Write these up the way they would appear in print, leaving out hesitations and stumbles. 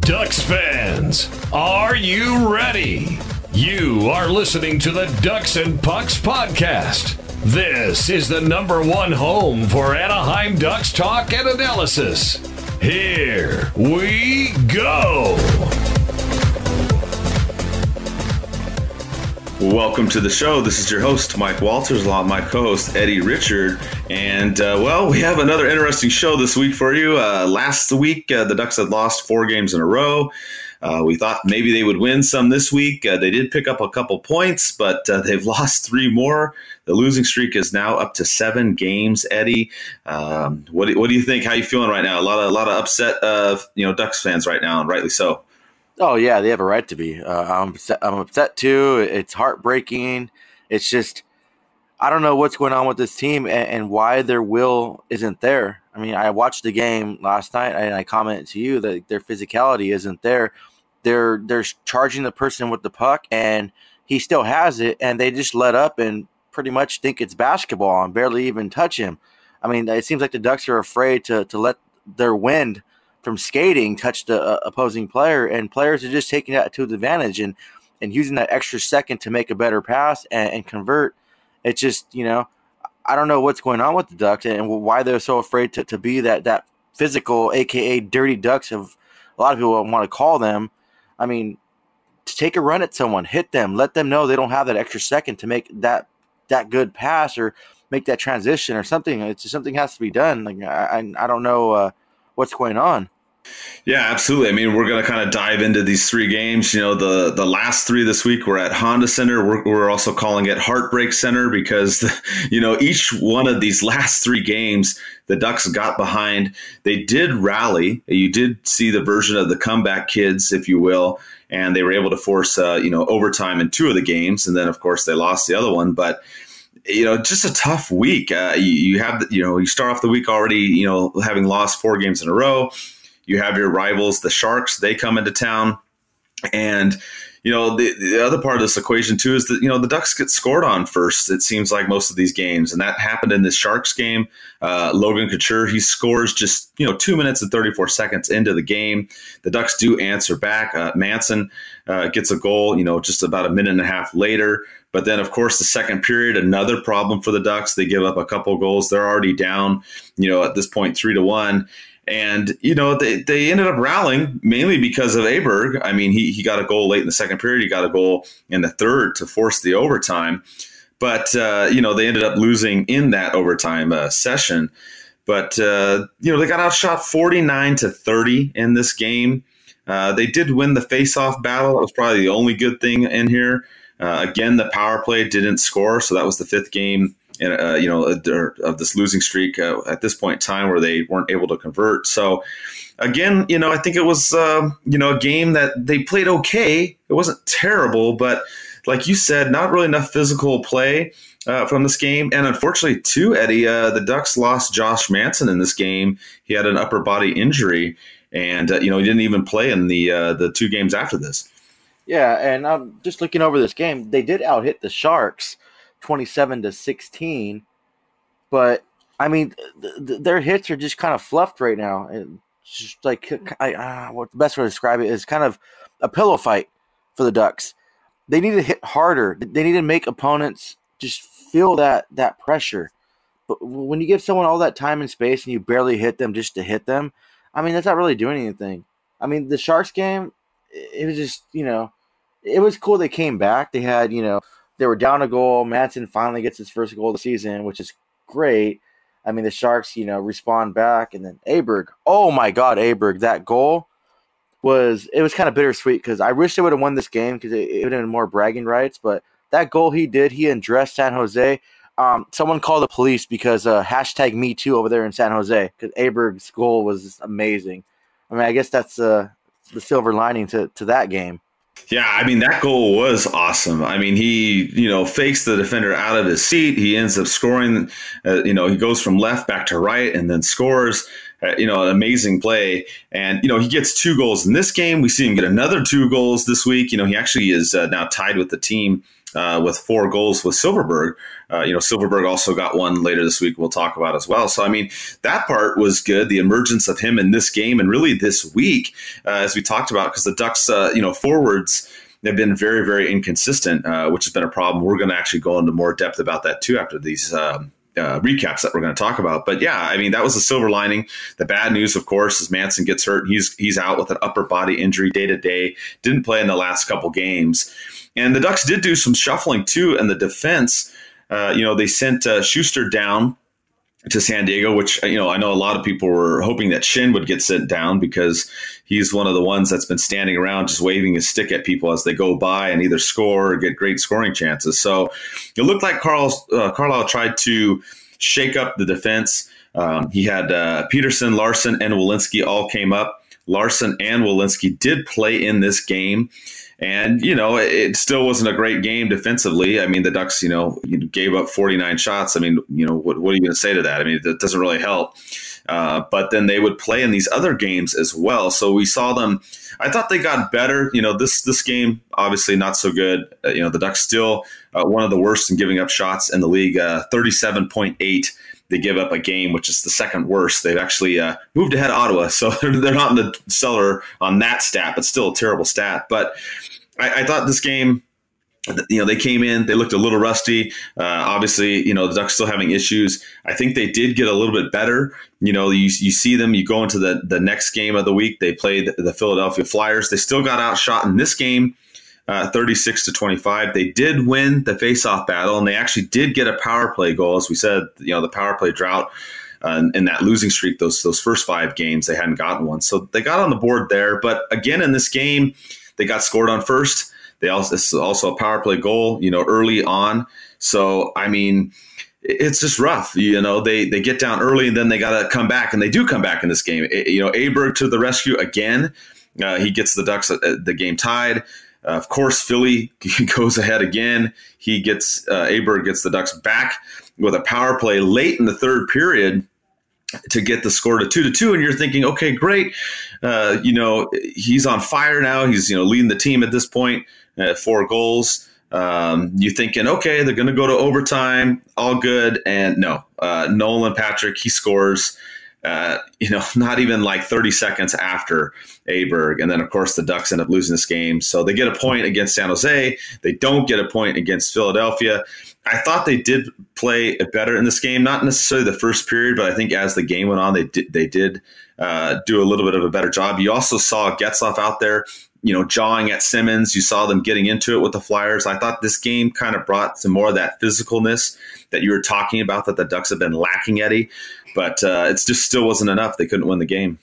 Ducks fans, are you ready? You are listening to the Ducks and Pucks podcast. This is the #1 home for Anaheim Ducks talk and analysis. Here we go. Welcome to the show. This is your host, Mike Walters, along with my co-host, Eddie Richard. And, we have another interesting show this week for you. Last week, the Ducks had lost 4 games in a row. We thought maybe they would win some this week. They did pick up a couple points, but they've lost 3 more. The losing streak is now up to 7 games, Eddie. What do you think? How you feeling right now? A lot of upset Ducks fans right now, and rightly so. Oh, yeah, they have a right to be. I'm upset, too. It's heartbreaking. It's just, I don't know what's going on with this team and why their will isn't there. I mean, I watched the game last night, and I commented to you that their physicality isn't there. They're charging the person with the puck, and he still has it, and they just let up and pretty much think it's basketball and barely even touch him. I mean, it seems like the Ducks are afraid to let their wind from skating touch the opposing player, and players are just taking that to advantage and using that extra second to make a better pass and convert. It's just, I don't know what's going on with the Ducks and why they're so afraid to be that physical, a.k.a. dirty Ducks of a lot of people want to call them. I mean, to take a run at someone, hit them, let them know they don't have that extra second to make that good pass or make that transition or something. It's just something has to be done. Like I don't know what's going on. Yeah, absolutely. I mean, we're going to kind of dive into these 3 games. The last 3 this week were at Honda Center. We're also calling it Heartbreak Center because, each one of these last 3 games, the Ducks got behind. They did rally. You did see the version of the comeback kids, if you will, and they were able to force, overtime in 2 of the games. And then, of course, they lost the other one. But just a tough week. You start off the week already, having lost 4 games in a row. You have your rivals, the Sharks. They come into town. And, the other part of this equation, too, is that, the Ducks get scored on first, it seems like, most of these games. And that happened in this Sharks game. Logan Couture, he scores just, 2 minutes and 34 seconds into the game. The Ducks do answer back. Manson gets a goal, just about a minute and a half later. But then, of course, the second period, another problem for the Ducks. They give up a couple goals. They're already down, at this point, 3-1. And, they ended up rallying mainly because of Aberg. I mean, he got a goal late in the second period. He got a goal in the third to force the overtime. But, they ended up losing in that overtime session. But, they got outshot 49-30 in this game. They did win the faceoff battle. That was probably the only good thing in here. Again, the power play didn't score, so that was the 5th game of this losing streak at this point in time where they weren't able to convert. So, again, I think it was a game that they played okay. It wasn't terrible, but like you said, not really enough physical play from this game. And unfortunately, too, Eddie, the Ducks lost Josh Manson in this game. He had an upper body injury, and he didn't even play in the 2 games after this. Yeah, and I'm just looking over this game. They did out-hit the Sharks 27-16, but, I mean, their hits are just kind of fluffed right now. It's just like, what the best way to describe it is kind of a pillow fight for the Ducks. They need to hit harder. They need to make opponents just feel that pressure. But when you give someone all that time and space and you barely hit them just to hit them, I mean, that's not really doing anything. I mean, the Sharks game, it was just, it was cool they came back. They had, they were down a goal. Manson finally gets his first goal of the season, which is great. I mean, the Sharks, respond back. And then Aberg, oh, my God, Aberg, that goal was kind of bittersweet because I wish they would have won this game because it would have been more bragging rights. But that goal he undressed San Jose. Someone called the police because hashtag Me Too over there in San Jose because Aberg's goal was amazing. I mean, I guess that's the silver lining to that game. Yeah, I mean, that goal was awesome. I mean, he, fakes the defender out of his seat. He ends up scoring, he goes from left back to right and then scores, an amazing play. And, he gets 2 goals in this game. We see him get another 2 goals this week. He actually is now tied with the team with 4 goals with Silverberg. Silverberg also got one later this week we'll talk about as well. So, I mean, that part was good, the emergence of him in this game and really this week, as we talked about, because the Ducks, forwards, they've been very, very inconsistent, which has been a problem. We're going to actually go into more depth about that, too, after these recaps that we're going to talk about. But, yeah, I mean, that was the silver lining. The bad news, of course, is Manson gets hurt. He's out with an upper body injury day-to-day. Didn't play in the last couple games. And the Ducks did do some shuffling, too, in the defense. They sent Schuster down to San Diego, which, I know a lot of people were hoping that Shin would get sent down because he's one of the ones that's been standing around just waving his stick at people as they go by and either score or get great scoring chances. So it looked like Carlyle tried to shake up the defense. He had Peterson, Larson, and Walensky all came up. Larson and Walensky did play in this game. And, it still wasn't a great game defensively. I mean, the Ducks, gave up 49 shots. I mean, what are you going to say to that? I mean, it doesn't really help. But then they would play in these other games as well. So we saw them. I thought they got better. This game, obviously not so good. The Ducks still one of the worst in giving up shots in the league, 37.8. They give up a game, which is the second worst. They've actually moved ahead of Ottawa, so they're not in the cellar on that stat, but still a terrible stat. But I thought this game, they came in, they looked a little rusty. Obviously, the Ducks still having issues. I think they did get a little bit better. You see them, you go into the next game of the week, they played the Philadelphia Flyers. They still got outshot in this game, 36-25. They did win the faceoff battle, and they actually did get a power play goal. As we said, the power play drought in that losing streak, those first 5 games, they hadn't gotten one. So they got on the board there. But again, in this game, they got scored on first. It's also a power play goal, early on. So, I mean, it's just rough. They get down early and then they got to come back, and they do come back in this game. Aberg to the rescue again. He gets the Ducks the game tied. Of course, Philly goes ahead again. Aberg gets the Ducks back with a power play late in the third period to get the score to 2-2, and you're thinking, okay, great. He's on fire now. He's leading the team at this point, 4 goals. You're thinking, okay, they're going to go to overtime, all good. And no, Nolan Patrick, he scores. Not even like 30 seconds after Aberg. And then, of course, the Ducks end up losing this game. So they get a point against San Jose. They don't get a point against Philadelphia. I thought they did play better in this game, not necessarily the first period, but I think as the game went on, they did do a little bit of a better job. You also saw Getzlaf out there, jawing at Simmons. You saw them getting into it with the Flyers. I thought this game kind of brought some more of that physicalness that you were talking about that the Ducks have been lacking, Eddie. But it just still wasn't enough. They couldn't win the game.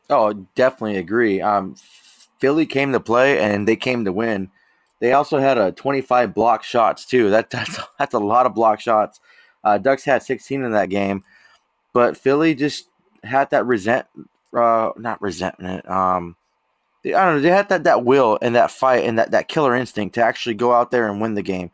Oh, definitely agree. Philly came to play, and they came to win. They also had a 25 block shots, too. That's a lot of block shots. Ducks had 16 in that game. But Philly just had that not resentment. I don't know. They had that will and that fight and that killer instinct to actually go out there and win the game.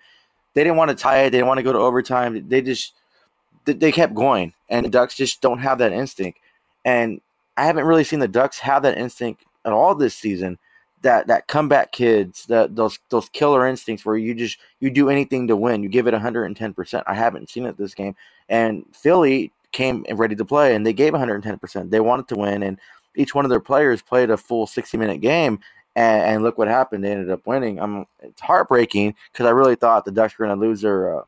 They didn't want to tie it. They didn't want to go to overtime. They kept going, and the Ducks just don't have that instinct. And I haven't really seen the Ducks have that instinct at all this season. That comeback kids, those killer instincts where you do anything to win. You give it 110%. I haven't seen it this game. And Philly came ready to play, and they gave 110%. They wanted to win, and each one of their players played a full 60-minute game. And look what happened. They ended up winning. It's heartbreaking because I really thought the Ducks were going to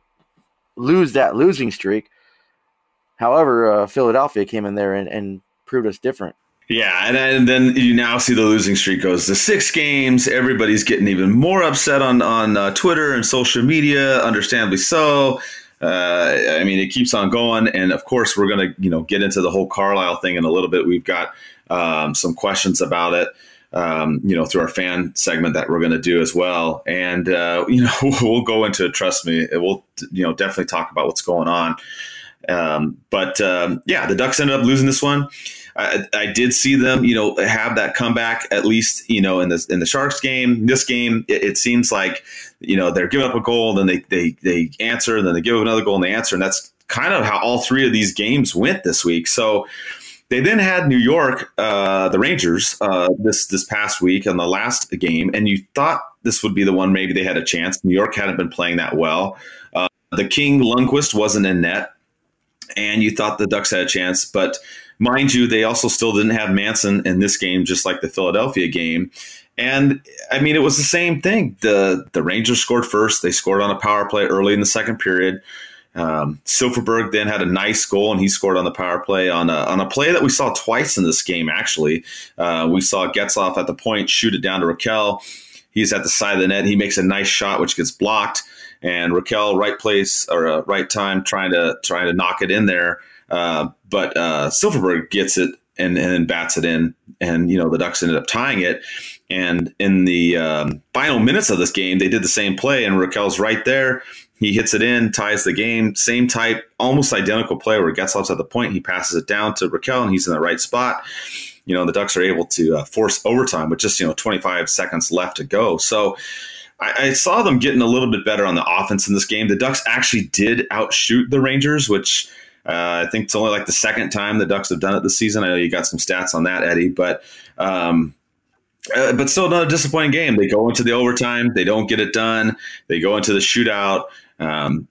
lose that losing streak. However, Philadelphia came in there and proved us different. Yeah, and then you now see the losing streak goes to 6 games. Everybody's getting even more upset on Twitter and social media, understandably so. I mean, it keeps on going. And, of course, we're going to get into the whole Carlyle thing in a little bit. We've got some questions about it. Through our fan segment that we're going to do as well. And, we'll go into it, trust me. We'll, definitely talk about what's going on. The Ducks ended up losing this one. I did see them, have that comeback at least, in the Sharks game. This game, it seems like, they're giving up a goal, then they answer, and then they give up another goal and they answer. And that's kind of how all 3 of these games went this week. So, They then had New York, the Rangers, this past week on the last game, and you thought this would be the one maybe they had a chance. New York hadn't been playing that well. The King Lundqvist wasn't in net, and you thought the Ducks had a chance. But mind you, they also still didn't have Manson in this game, just like the Philadelphia game. And, I mean, it was the same thing. The Rangers scored first. They scored on a power play early in the second period. Silfverberg then had a nice goal, and he scored on the power play on a play that we saw twice in this game, actually. We saw Getzlaf at the point shoot it down to Raquel. He's at the side of the net. He makes a nice shot, which gets blocked. And Raquel, right place or right time, trying to knock it in there. But Silfverberg gets it and then bats it in. And, the Ducks ended up tying it. And in the final minutes of this game, they did the same play, and Raquel's right there. He hits it in, ties the game. Same type, almost identical play where Getzlaf's at the point. He passes it down to Raquel, and he's in the right spot. The Ducks are able to force overtime with just 25 seconds left to go. So I saw them getting a little bit better on the offense in this game. The Ducks actually did outshoot the Rangers, which I think it's only like the second time the Ducks have done it this season. I know you got some stats on that, Eddie, but still another disappointing game. They go into the overtime. They don't get it done. They go into the shootout.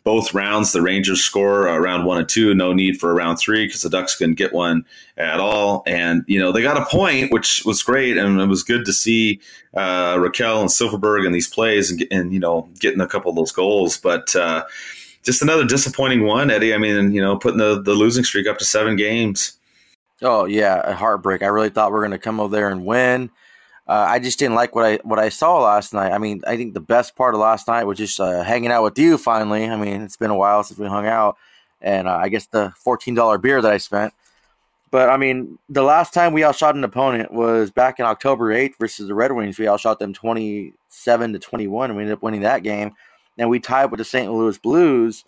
Both rounds, the Rangers score round 1 and 2. No need for round 3 because the Ducks couldn't get one at all. And, they got a point, which was great. And it was good to see Raquel and Silfverberg in these plays and getting a couple of those goals. But just another disappointing one, Eddie. I mean, putting the losing streak up to 7 games. Oh, yeah, a heartbreak. I really thought we were going to come over there and win. I just didn't like what I saw last night. I mean, I think the best part of last night was just hanging out with you finally. I mean, it's been a while since we hung out, and I guess the $14 beer that I spent. But, I mean, the last time we outshot an opponent was back in October 8th versus the Red Wings. We outshot them 27-21, and we ended up winning that game. And we tied with the St. Louis Blues,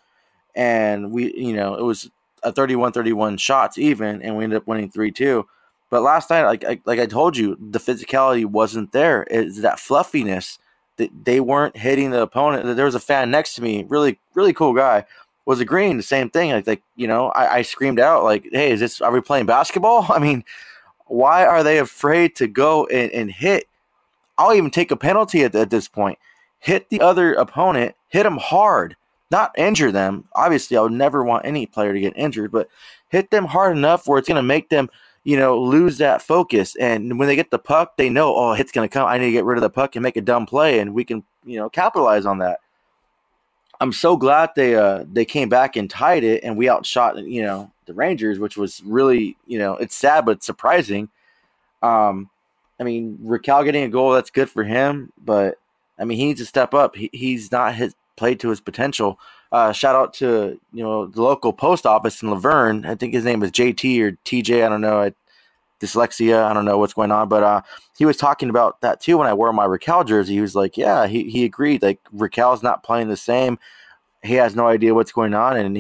and it was a 31-31 shots even, and we ended up winning 3-2. But last night, like I told you, the physicality wasn't there. It's that fluffiness that they weren't hitting the opponent. There was a fan next to me, really, really cool guy, was agreeing the same thing. I screamed out like, "Hey, are we playing basketball?" I mean, why are they afraid to go and hit? I'll even take a penalty at this point. Hit the other opponent, hit them hard, not injure them. Obviously, I would never want any player to get injured, but hit them hard enough where it's going to make them lose that focus. And when they get the puck, they know, oh, hit's going to come. I need to get rid of the puck and make a dumb play, and we can, capitalize on that. I'm so glad they came back and tied it, and we outshot, the Rangers, which was really, it's sad but surprising. I mean, Raquel getting a goal, that's good for him, but, I mean, he needs to step up. He's not played to his potential. Shout out to the local post office in Laverne. I think his name is JT or TJ. I don't know. Dyslexia. I don't know what's going on, but he was talking about that too when I wore my Raquel jersey. He was like, "Yeah, he agreed. Like Raquel's not playing the same. He has no idea what's going on, and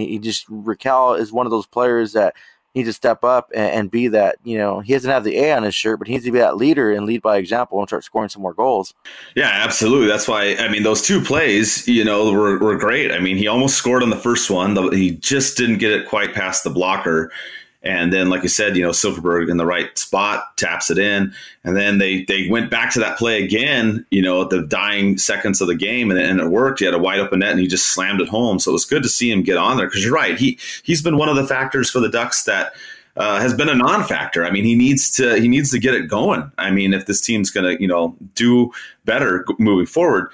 Raquel is one of those players that needs to step up and be that. He doesn't have the A on his shirt, but he needs to be that leader and lead by example and start scoring some more goals." Yeah, absolutely. That's why, I mean, those 2 plays, were great. I mean, he almost scored on the first one. He just didn't get it quite past the blocker. And then, like you said, Silfverberg in the right spot taps it in. And then they went back to that play again, at the dying seconds of the game, and it worked. He had a wide open net, and he just slammed it home. So it was good to see him get on there because you're right. He's been one of the factors for the Ducks that has been a non-factor. I mean, he needs to get it going. I mean, if this team's going to, do better moving forward.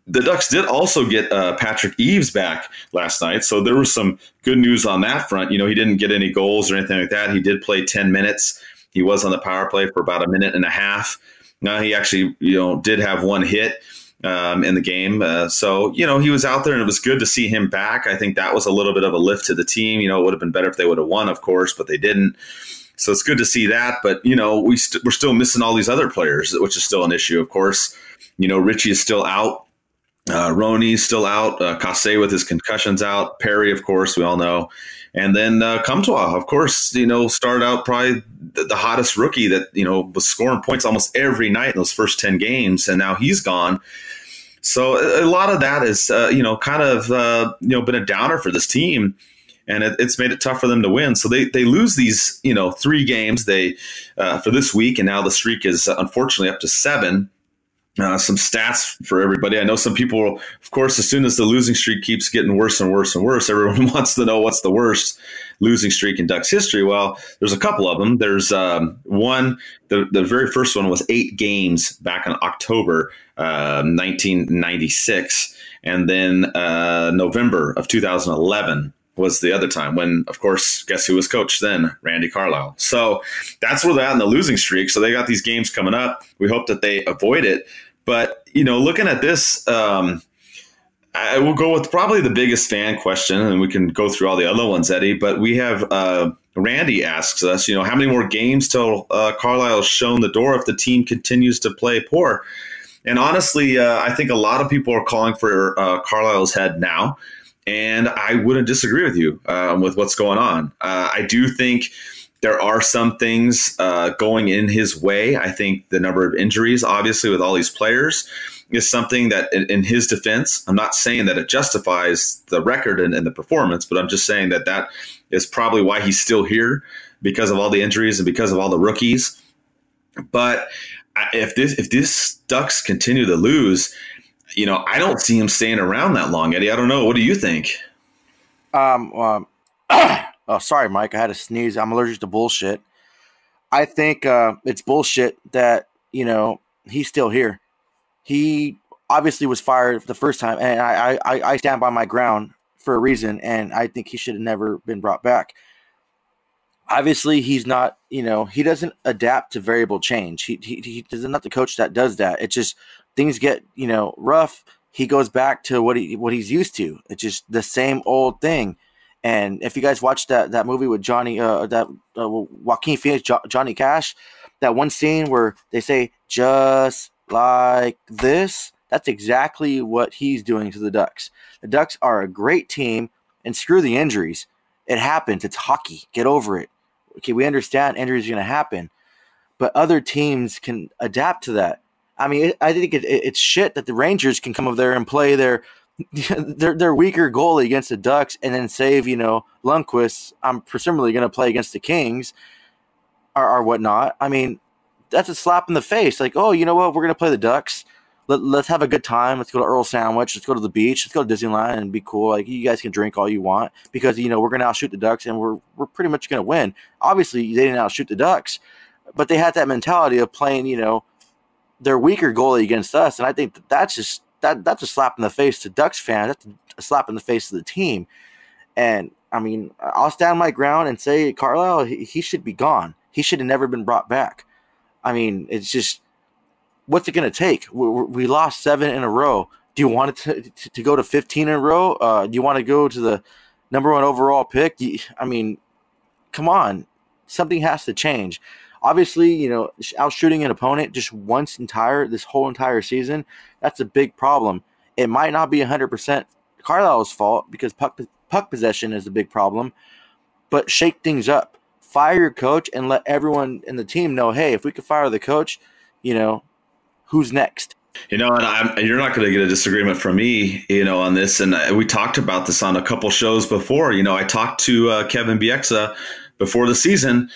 The Ducks did also get Patrick Eaves back last night, so there was some good news on that front. He didn't get any goals or anything like that. He did play 10 minutes. He was on the power play for about a minute and a half. He actually, did have 1 hit in the game. So, he was out there, and it was good to see him back. I think that was a little bit of a lift to the team. It would have been better if they would have won, of course, but they didn't. So it's good to see that. But, we're still missing all these other players, which is still an issue, of course. Richie is still out. Roney's still out. Casse with his concussions out. Perry, of course, we all know. And then Comtois, of course, started out probably the hottest rookie that, was scoring points almost every night in those first 10 games, and now he's gone. So a lot of that is, kind of, been a downer for this team. and it's made it tough for them to win. So they lose these 3 games for this week, and now the streak is unfortunately up to 7. Some stats for everybody. I know some people, of course, as soon as the losing streak keeps getting worse and worse and worse, everyone wants to know what's the worst losing streak in Ducks history. Well, there's a couple of them. There's one, the very first one was 8 games back in October 1996. And then November of 2011 was the other time when, of course, guess who was coach then? Randy Carlyle. So that's where they're at in the losing streak. So they got these games coming up. We hope that they avoid it. But, looking at this, I will go with probably the biggest fan question, and we can go through all the other ones, Eddie. But we have Randy asks us, how many more games till Carlisle's shown the door if the team continues to play poor? And honestly, I think a lot of people are calling for Carlisle's head now. And I wouldn't disagree with you with what's going on. I do think there are some things going in his way. I think the number of injuries, obviously, with all these players is something that, in his defense, I'm not saying that it justifies the record and the performance, but I'm just saying that is probably why he's still here, because of all the injuries and because of all the rookies. But if this Ducks continue to lose, I don't see him staying around that long, Eddie. I don't know. What do you think? Oh, sorry, Mike. I had a sneeze. I'm allergic to bullshit. I think it's bullshit that, he's still here. He obviously was fired the first time, and I stand by my ground for a reason, and I think he should have never been brought back. Obviously, he's not, he doesn't adapt to variable change. He is not the coach that does that. It's just things get, rough. He goes back to what he's used to. It's just the same old thing. And if you guys watched that movie with Joaquin Phoenix, Johnny Cash, that one scene where they say, just like this, that's exactly what he's doing to the Ducks. The Ducks are a great team, and screw the injuries. It happens. It's hockey. Get over it. Okay, we understand injuries are going to happen, but other teams can adapt to that. I mean, I think it's shit that the Rangers can come over there and play their weaker goalie against the Ducks and then save, Lundqvist. I'm presumably going to play against the Kings or whatnot. I mean, that's a slap in the face. Like, oh, you know what? We're going to play the Ducks. Let's have a good time. Let's go to Earl Sandwich. Let's go to the beach. Let's go to Disneyland and be cool. Like, you guys can drink all you want because, we're going to outshoot the Ducks and we're pretty much going to win. Obviously, they didn't outshoot the Ducks, but they had that mentality of playing, their weaker goalie against us. And I think that's just that's a slap in the face to Ducks fans. That's a slap in the face to the team. And, I mean, I'll stand my ground and say Carlyle, he should be gone. He should have never been brought back. I mean, it's just, what's it going to take? We lost 7 in a row. Do you want it to go to 15 in a row? Do you want to go to the number 1 overall pick? I mean, come on. Something has to change. Obviously, out shooting an opponent just this whole entire season, that's a big problem. It might not be 100% Carlisle's fault because puck possession is a big problem, but shake things up. Fire your coach and let everyone in the team know, hey, if we could fire the coach, who's next? And you're not going to get a disagreement from me, on this. And we talked about this on a couple shows before. I talked to Kevin Bieksa before the season,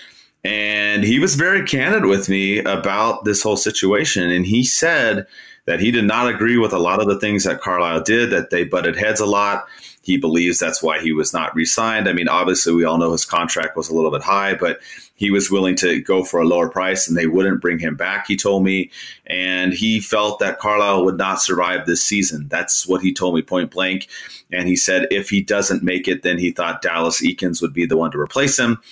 and he was very candid with me about this whole situation. And he said that he did not agree with a lot of the things that Carlyle did, that they butted heads a lot. He believes that's why he was not re-signed. I mean, obviously, we all know his contract was a little bit high, but he was willing to go for a lower price and they wouldn't bring him back, he told me. And he felt that Carlyle would not survive this season. That's what he told me point blank. And he said if he doesn't make it, then he thought Dallas Eakins would be the one to replace him.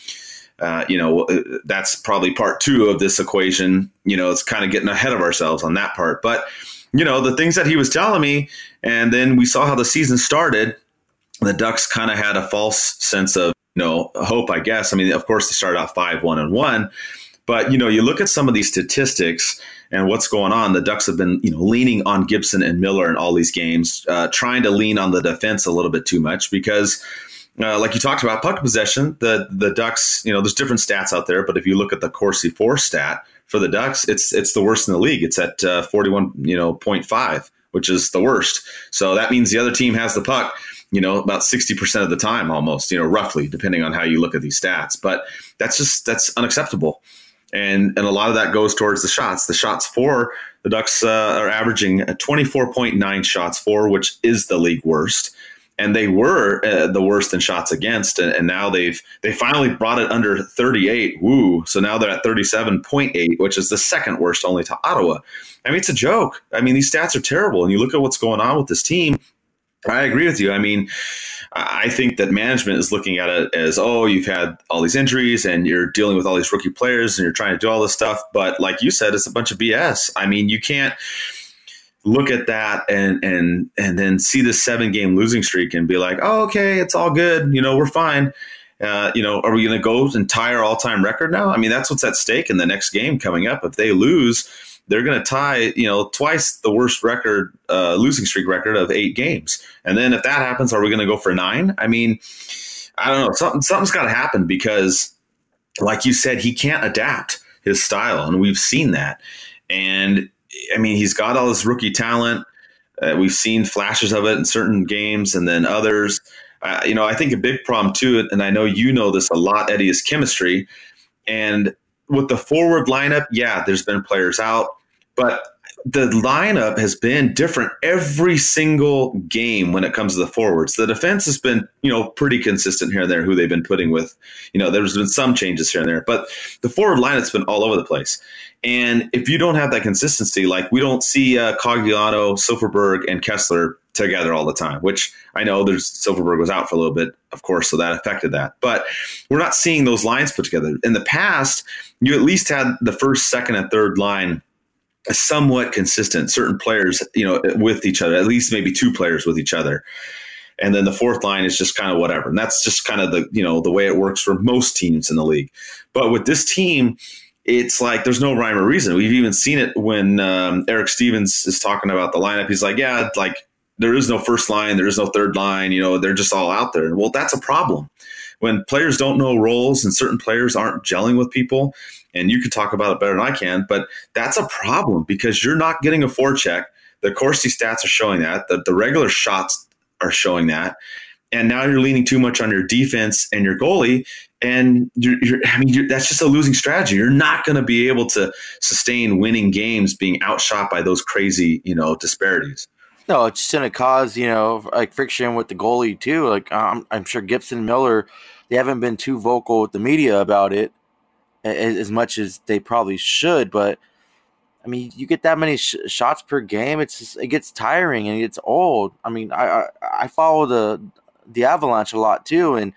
That's probably part 2 of this equation. It's kind of getting ahead of ourselves on that part. But, the things that he was telling me, and then we saw how the season started, the Ducks kind of had a false sense of, hope, I guess. I mean, of course, they started off 5-1-1. But, you look at some of these statistics and what's going on. The Ducks have been, leaning on Gibson and Miller in all these games, trying to lean on the defense a little bit too much because – like you talked about puck possession, the Ducks, there's different stats out there, but if you look at the Corsi 4 stat for the Ducks, it's the worst in the league. It's at 41, 0.5, which is the worst. So that means the other team has the puck about 60% of the time almost, roughly, depending on how you look at these stats. But that's unacceptable. And a lot of that goes towards the shots. The shots for the Ducks are averaging 24.9 shots for, which is the league worst. And they were the worst in shots against, and now they finally brought it under 38. Woo! So now they're at 37.8, which is the second worst, only to Ottawa. I mean, it's a joke. I mean, these stats are terrible, and you look at what's going on with this team. I agree with you. I mean, I think that management is looking at it as, oh, you've had all these injuries, and you're dealing with all these rookie players, and you're trying to do all this stuff. But like you said, it's a bunch of BS. I mean, you can't look at that and then see the 7-game losing streak and be like, oh, okay, it's all good. We're fine. Are we going to go and tie our all-time record now? I mean, that's what's at stake in the next game coming up. If they lose, they're going to tie, twice the worst record, losing streak record of 8 games. And then if that happens, are we going to go for 9? I mean, I don't know. Something's got to happen because, like you said, he can't adapt his style, and we've seen that. And I mean, he's got all this rookie talent. We've seen flashes of it in certain games and then others. I think a big problem too, and I know you know this a lot, Eddie, is chemistry. And with the forward lineup, yeah, there's been players out, but the lineup has been different every single game when it comes to the forwards. The defense has been, pretty consistent here and there who they've been putting with. There's been some changes here and there, but the forward lineup's been all over the place. And if you don't have that consistency, like we don't see Cogliano, Silfverberg, and Kessler together all the time, which I know Silfverberg was out for a little bit, of course, so that affected that. But we're not seeing those lines put together. In the past, you at least had the first, second, and third line somewhat consistent, certain players, with each other, at least maybe 2 players with each other. And then the fourth line is just kind of whatever. And that's just kind of the way it works for most teams in the league. But with this team, it's like there's no rhyme or reason. We've even seen it when Eric Stevens is talking about the lineup. He's like, yeah, like there is no first line, there is no third line. They're just all out there. Well, that's a problem. When players don't know roles and certain players aren't gelling with people, and you could talk about it better than I can, but that's a problem because you're not getting a forecheck. The Corsi stats are showing that. The regular shots are showing that. And now you're leaning too much on your defense and your goalie, and that's just a losing strategy. You're not going to be able to sustain winning games being outshot by those crazy, disparities. No, it's just going to cause, like friction with the goalie too. Like I'm sure Gibson and Miller, they haven't been too vocal with the media about it as much as they probably should. But I mean, you get that many shots per game, it gets tiring and it gets old. I mean, I follow the Avalanche a lot too, and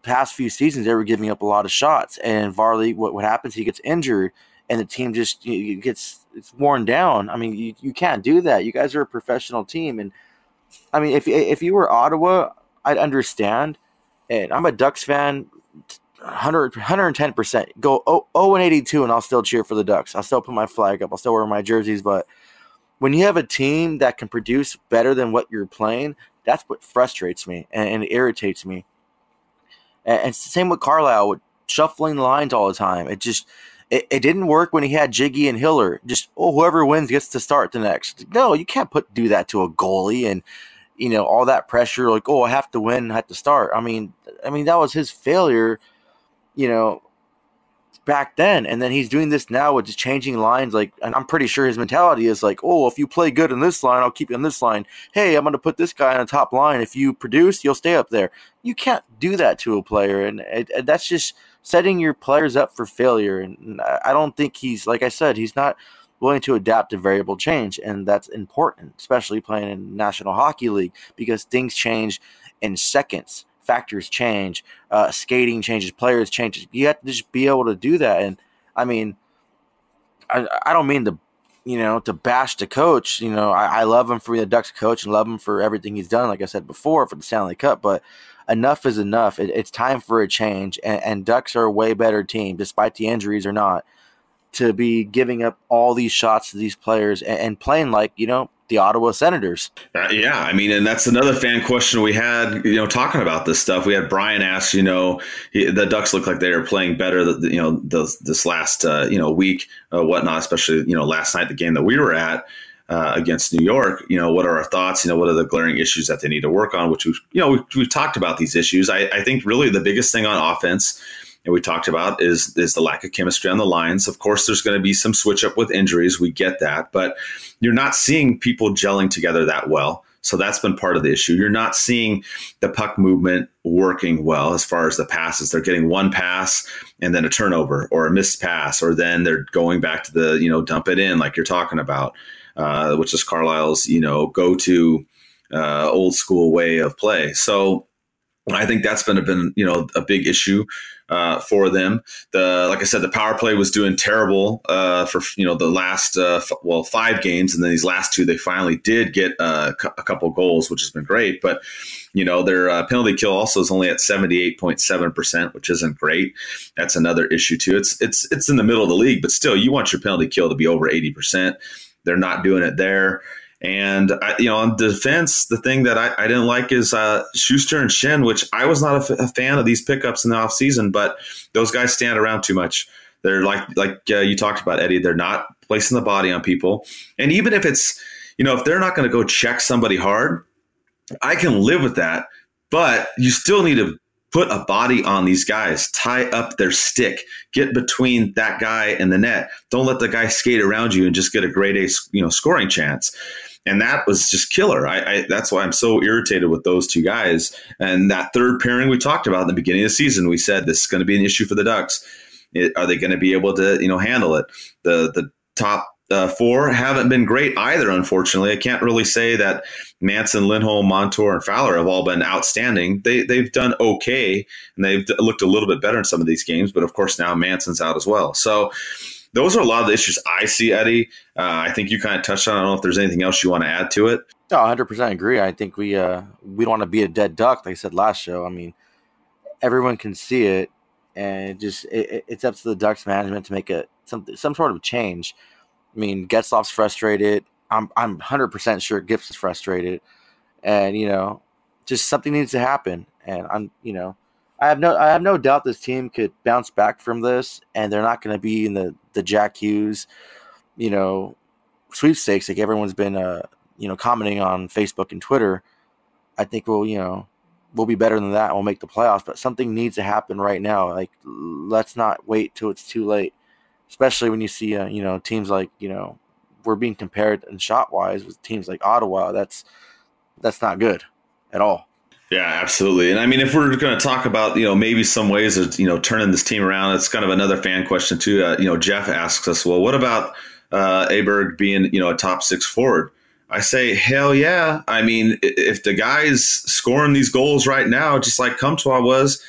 past few seasons they were giving up a lot of shots. And Varley, what happens? He gets injured, and the team just it's worn down. I mean, you can't do that. You guys are a professional team, and I mean, if you were Ottawa, I'd understand. And I'm a Ducks fan, 110%. Go 0-82, and I'll still cheer for the Ducks. I'll still put my flag up. I'll still wear my jerseys. But when you have a team that can produce better than what you're playing, that's what frustrates me and irritates me. And it's the same with Carlyle, with shuffling the lines all the time. It didn't work when he had Jiggy and Hiller. Just, whoever wins gets to start the next. No, you can't do that to a goalie and, all that pressure, like, I have to win, I have to start. I mean, that was his failure, back then. And then he's doing this now with just changing lines. Like, and I'm pretty sure his mentality is like, if you play good in this line, I'll keep you on this line. Hey, I'm going to put this guy on the top line. If you produce, you'll stay up there. You can't do that to a player. And that's just setting your players up for failure. And I don't think like I said, he's not willing to adapt to variable change. And that's important, especially playing in National Hockey League, because things change in seconds. Factors change, skating changes, players changes. You have to just be able to do that. And I mean, I don't mean to, to bash the coach. I love him for being the Ducks coach and love him for everything he's done, like I said before, for the Stanley Cup. But enough is enough. It's time for a change. And Ducks are a way better team, despite the injuries or not, to be giving up all these shots to these players and playing like, the Ottawa Senators. Yeah, I mean, and that's another fan question we had, talking about this stuff. We had Brian ask, the Ducks look like they are playing better, this last, week, whatnot, especially, last night, the game that we were at. against New York. What are our thoughts? What are the glaring issues that they need to work on? Which we've talked about these issues. I think really the biggest thing on offense, and we talked about, is the lack of chemistry on the lines. Of course, there's going to be some switch up with injuries. We get that, but you're not seeing people gelling together that well. So that's been part of the issue. You're not seeing the puck movement working well as far as the passes. They're getting one pass and then a turnover or a missed pass, or then they're going back to the, dump it in like you're talking about, which is Carlyle's, go-to old school way of play. So I think that's been a big issue for them. Like I said, the power play was doing terrible for the last 5 games, and then these last 2 they finally did get a couple goals, which has been great. But their penalty kill also is only at 78.7%, which isn't great. That's another issue too. It's in the middle of the league, but still, you want your penalty kill to be over 80%. They're not doing it there. And, on defense, the thing that I didn't like is Schuster and Shen, which I was not a fan of these pickups in the offseason, but those guys stand around too much. They're like you talked about, Eddie, they're not placing the body on people. And even if it's, if they're not going to go check somebody hard, I can live with that. But you still need to put a body on these guys, tie up their stick, get between that guy and the net. Don't let the guy skate around you and just get a grade A, scoring chance. And that was just killer. That's why I'm so irritated with those 2 guys. And that third pairing we talked about in the beginning of the season, we said this is going to be an issue for the Ducks. Are they going to be able to, handle it? The top 4 haven't been great either, unfortunately. I can't really say that Manson, Lindholm, Montour, and Fowler have all been outstanding. They've done okay, and they've looked a little bit better in some of these games. But, of course, now Manson's out as well. So those are a lot of the issues I see, Eddie. I think you kind of touched on it. I don't know if there's anything else you want to add to it. No, 100% agree. I think we don't want to be a dead duck, like I said last show. I mean, everyone can see it, and it's up to the Ducks management to make some sort of change. I mean, Getzlaf's frustrated. I'm 100% sure Gibbs is frustrated, and just something needs to happen. And I have no doubt this team could bounce back from this, and they're not going to be in the Jack Hughes, sweepstakes like everyone's been commenting on Facebook and Twitter. I think we'll be better than that. We'll make the playoffs, but something needs to happen right now. Like, let's not wait till it's too late, especially when you see teams like we're being compared in shot wise with teams like Ottawa. That's not good at all. Yeah, absolutely. And I mean, if we're going to talk about, maybe some ways of, turning this team around, it's kind of another fan question too. Jeff asks us, well, what about Aberg being, a top 6 forward? I say, hell yeah. I mean, if the guy's scoring these goals right now, just like Comtois was,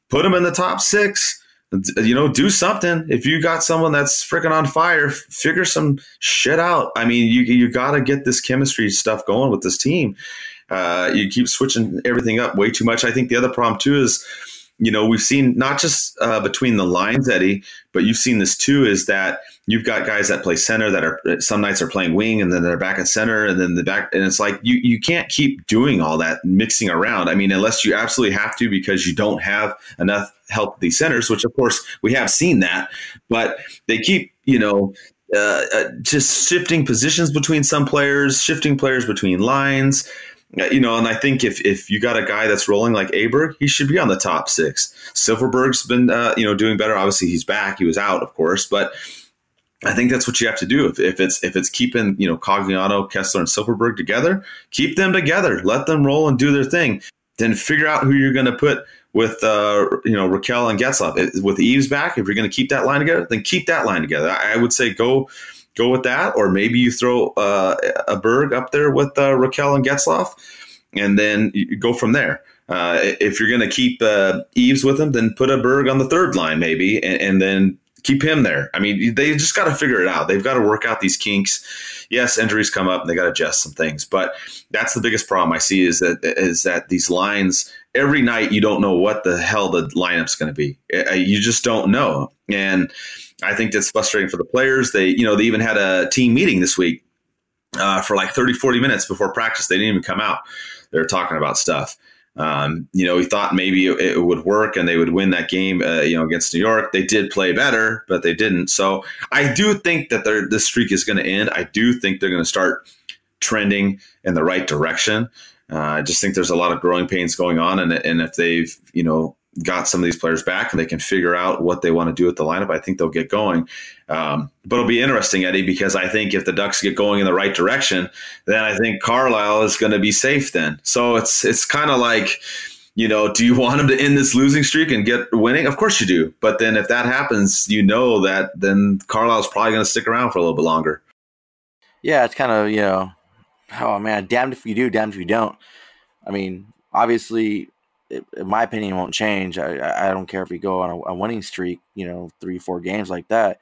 put him in the top 6. Do something. If you got someone that's freaking on fire, figure some shit out. I mean, you got to get this chemistry stuff going with this team. You keep switching everything up way too much. I think the other problem too is, we've seen not just between the lines, Eddie, but you've seen this too, is that you've got guys that play center that are some nights are playing wing and then they're back at center and then the back. And it's like, you can't keep doing all that mixing around. I mean, unless you absolutely have to, because you don't have enough help with these centers, which of course we have seen that, but they keep, just shifting positions between some players, shifting players between lines. And I think if you got a guy that's rolling like Aberg, he should be on the top 6. Silverberg's been, doing better. Obviously, he's back. He was out, of course, but I think that's what you have to do. If it's keeping, Cogliano, Kessler, and Silverberg together, keep them together. Let them roll and do their thing. Then figure out who you're going to put with, Raquel and Getzlaf. With Eves back, if you're going to keep that line together, then keep that line together. I would say go with that, or maybe you throw a Berg up there with Raquel and Getzlaf, and then you go from there. If you're going to keep Eves with him, then put a Berg on the third line maybe, and then keep him there. I mean, they just got to figure it out. They've got to work out these kinks. Yes, injuries come up, and they got to adjust some things. But that's the biggest problem I see is that these lines, every night you don't know what the hell the lineup's going to be. You just don't know. And I think that's frustrating for the players. They even had a team meeting this week for like 30, 40 minutes before practice. They didn't even come out. They were talking about stuff. He thought maybe it would work and they would win that game, against New York. They did play better, but they didn't. So I do think that this streak is going to end. I do think they're going to start trending in the right direction. I just think there's a lot of growing pains going on. And if they've, got some of these players back and they can figure out what they want to do with the lineup, I think they'll get going. But it'll be interesting, Eddie, because I think if the Ducks get going in the right direction, then I think Carlyle is going to be safe then. So it's kind of like, do you want him to end this losing streak and get winning? Of course you do. But then if that happens, that then Carlyle's probably going to stick around for a little bit longer. Yeah, it's kind of, oh man, damned if you do, damned if you don't. I mean, obviously, in my opinion, won't change. I don't care if we go on a winning streak, 3-4 games like that.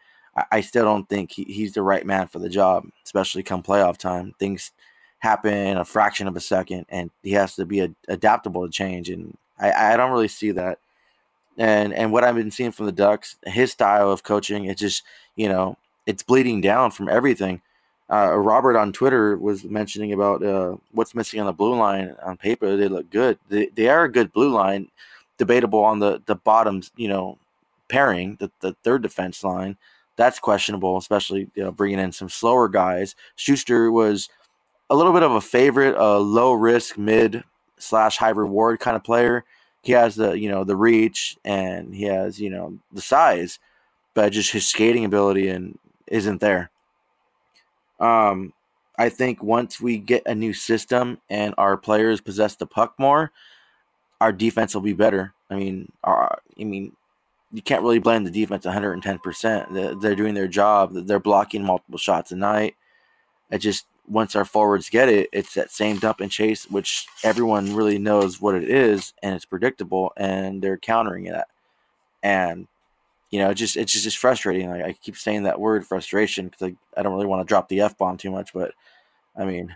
I still don't think he's the right man for the job, especially come playoff time. Things happen in a fraction of a second, and he has to be adaptable to change. And I don't really see that. And what I've been seeing from the Ducks, his style of coaching, it's just, it's bleeding down from everything. Robert on Twitter was mentioning about what's missing on the blue line. On paper, they look good. They are a good blue line. Debatable on the bottom, pairing, the third defense line. That's questionable, especially bringing in some slower guys. Schuster was a little bit of a favorite, a low risk, mid/high reward kind of player. He has the the reach and he has the size, but just his skating ability isn't there. I think once we get a new system and our players possess the puck more, our defense will be better. I mean, you can't really blame the defense 110%. They're doing their job. They're blocking multiple shots a night. Once our forwards get it, it's that same dump and chase, which everyone really knows what it is, and it's predictable, and they're countering it. And it's just frustrating. Like, I keep saying that word frustration because I don't really want to drop the F-bomb too much, but I mean,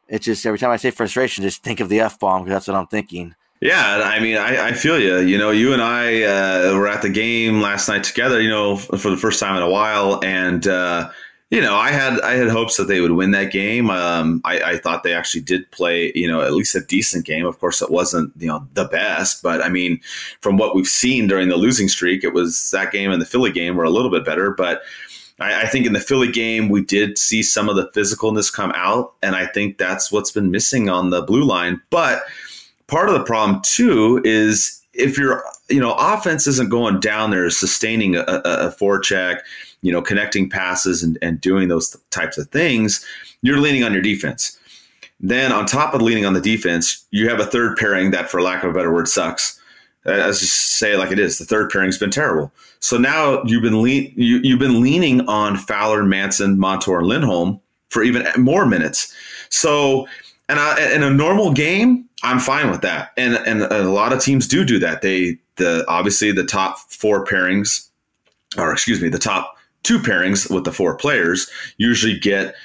it's just every time I say frustration, just think of the F-bomb because that's what I'm thinking. Yeah, I mean, I feel you. You and I were at the game last night together, for the first time in a while, and I had hopes that they would win that game. I thought they actually did play, at least a decent game. Of course, it wasn't, the best. But, I mean, from what we've seen during the losing streak, it was that game and the Philly game were a little bit better. But I think in the Philly game, we did see some of the physicalness come out. And I think that's what's been missing on the blue line. But part of the problem, too, is if your offense isn't going down there, sustaining a forecheck, connecting passes and doing those types of things, you're leaning on your defense. Then on top of leaning on the defense, you have a third pairing that, for lack of a better word, sucks. Let's just say it like it is. The third pairing's been terrible. So now you've been leaning on Fowler, Manson, Montour, and Lindholm for even more minutes. So, and in a normal game, I'm fine with that. And a lot of teams do that. Obviously the top four pairings, the top two pairings with the four players usually get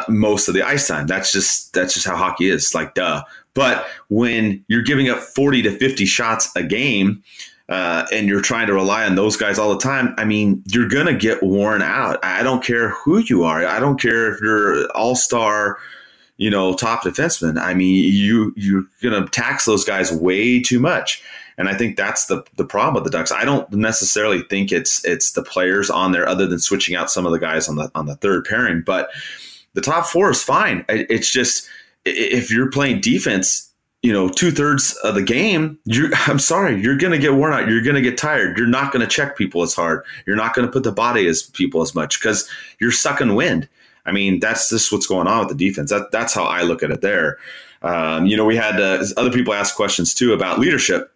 most of the ice time. That's just how hockey is, like, duh. But when you're giving up 40 to 50 shots a game and you're trying to rely on those guys all the time, I mean, you're going to get worn out. I don't care who you are. I don't care if you're all-star, top defenseman. I mean, you're going to tax those guys way too much. And I think that's the problem with the Ducks. I don't necessarily think it's the players on there, other than switching out some of the guys on the third pairing. But the top four is fine. It's just, if you're playing defense, 2/3 of the game, I'm sorry, you're going to get worn out. You're going to get tired. You're not going to check people as hard. You're not going to put the body as people as much because you're sucking wind. I mean, that's just what's going on with the defense. That's how I look at it there. We had other people ask questions too about leadership.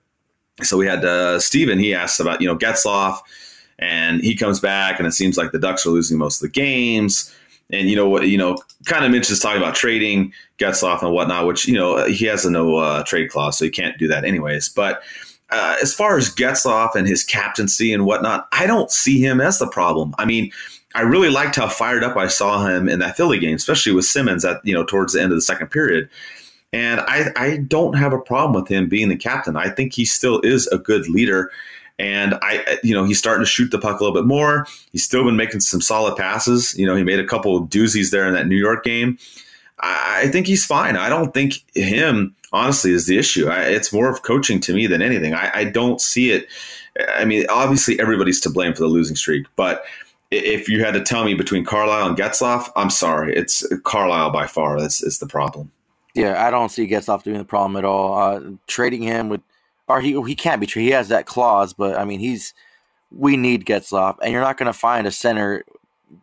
So we had Steven, he asked about, Getzlaf, and he comes back and it seems like the Ducks are losing most of the games. And kind of mentions talking about trading Getzlaf and whatnot, which, he has a no trade clause, so he can't do that anyways. But as far as Getzlaf and his captaincy and whatnot, I don't see him as the problem. I mean, I really liked how fired up I saw him in that Philly game, especially with Simmons at, towards the end of the second period. And I don't have a problem with him being the captain. I think he still is a good leader. And he's starting to shoot the puck a little bit more. He's still been making some solid passes. He made a couple of doozies there in that New York game. I think he's fine. I don't think him, honestly, is the issue. It's more of coaching to me than anything. I don't see it. I mean, obviously, everybody's to blame for the losing streak. But if you had to tell me between Carlyle and Getzlaf, I'm sorry. It's Carlyle by far. That's the problem. Yeah, I don't see Getzlaf doing the problem at all. Trading him with, or he can't be traded. He has that clause, but I mean, we need Getzlaf, and you're not going to find a center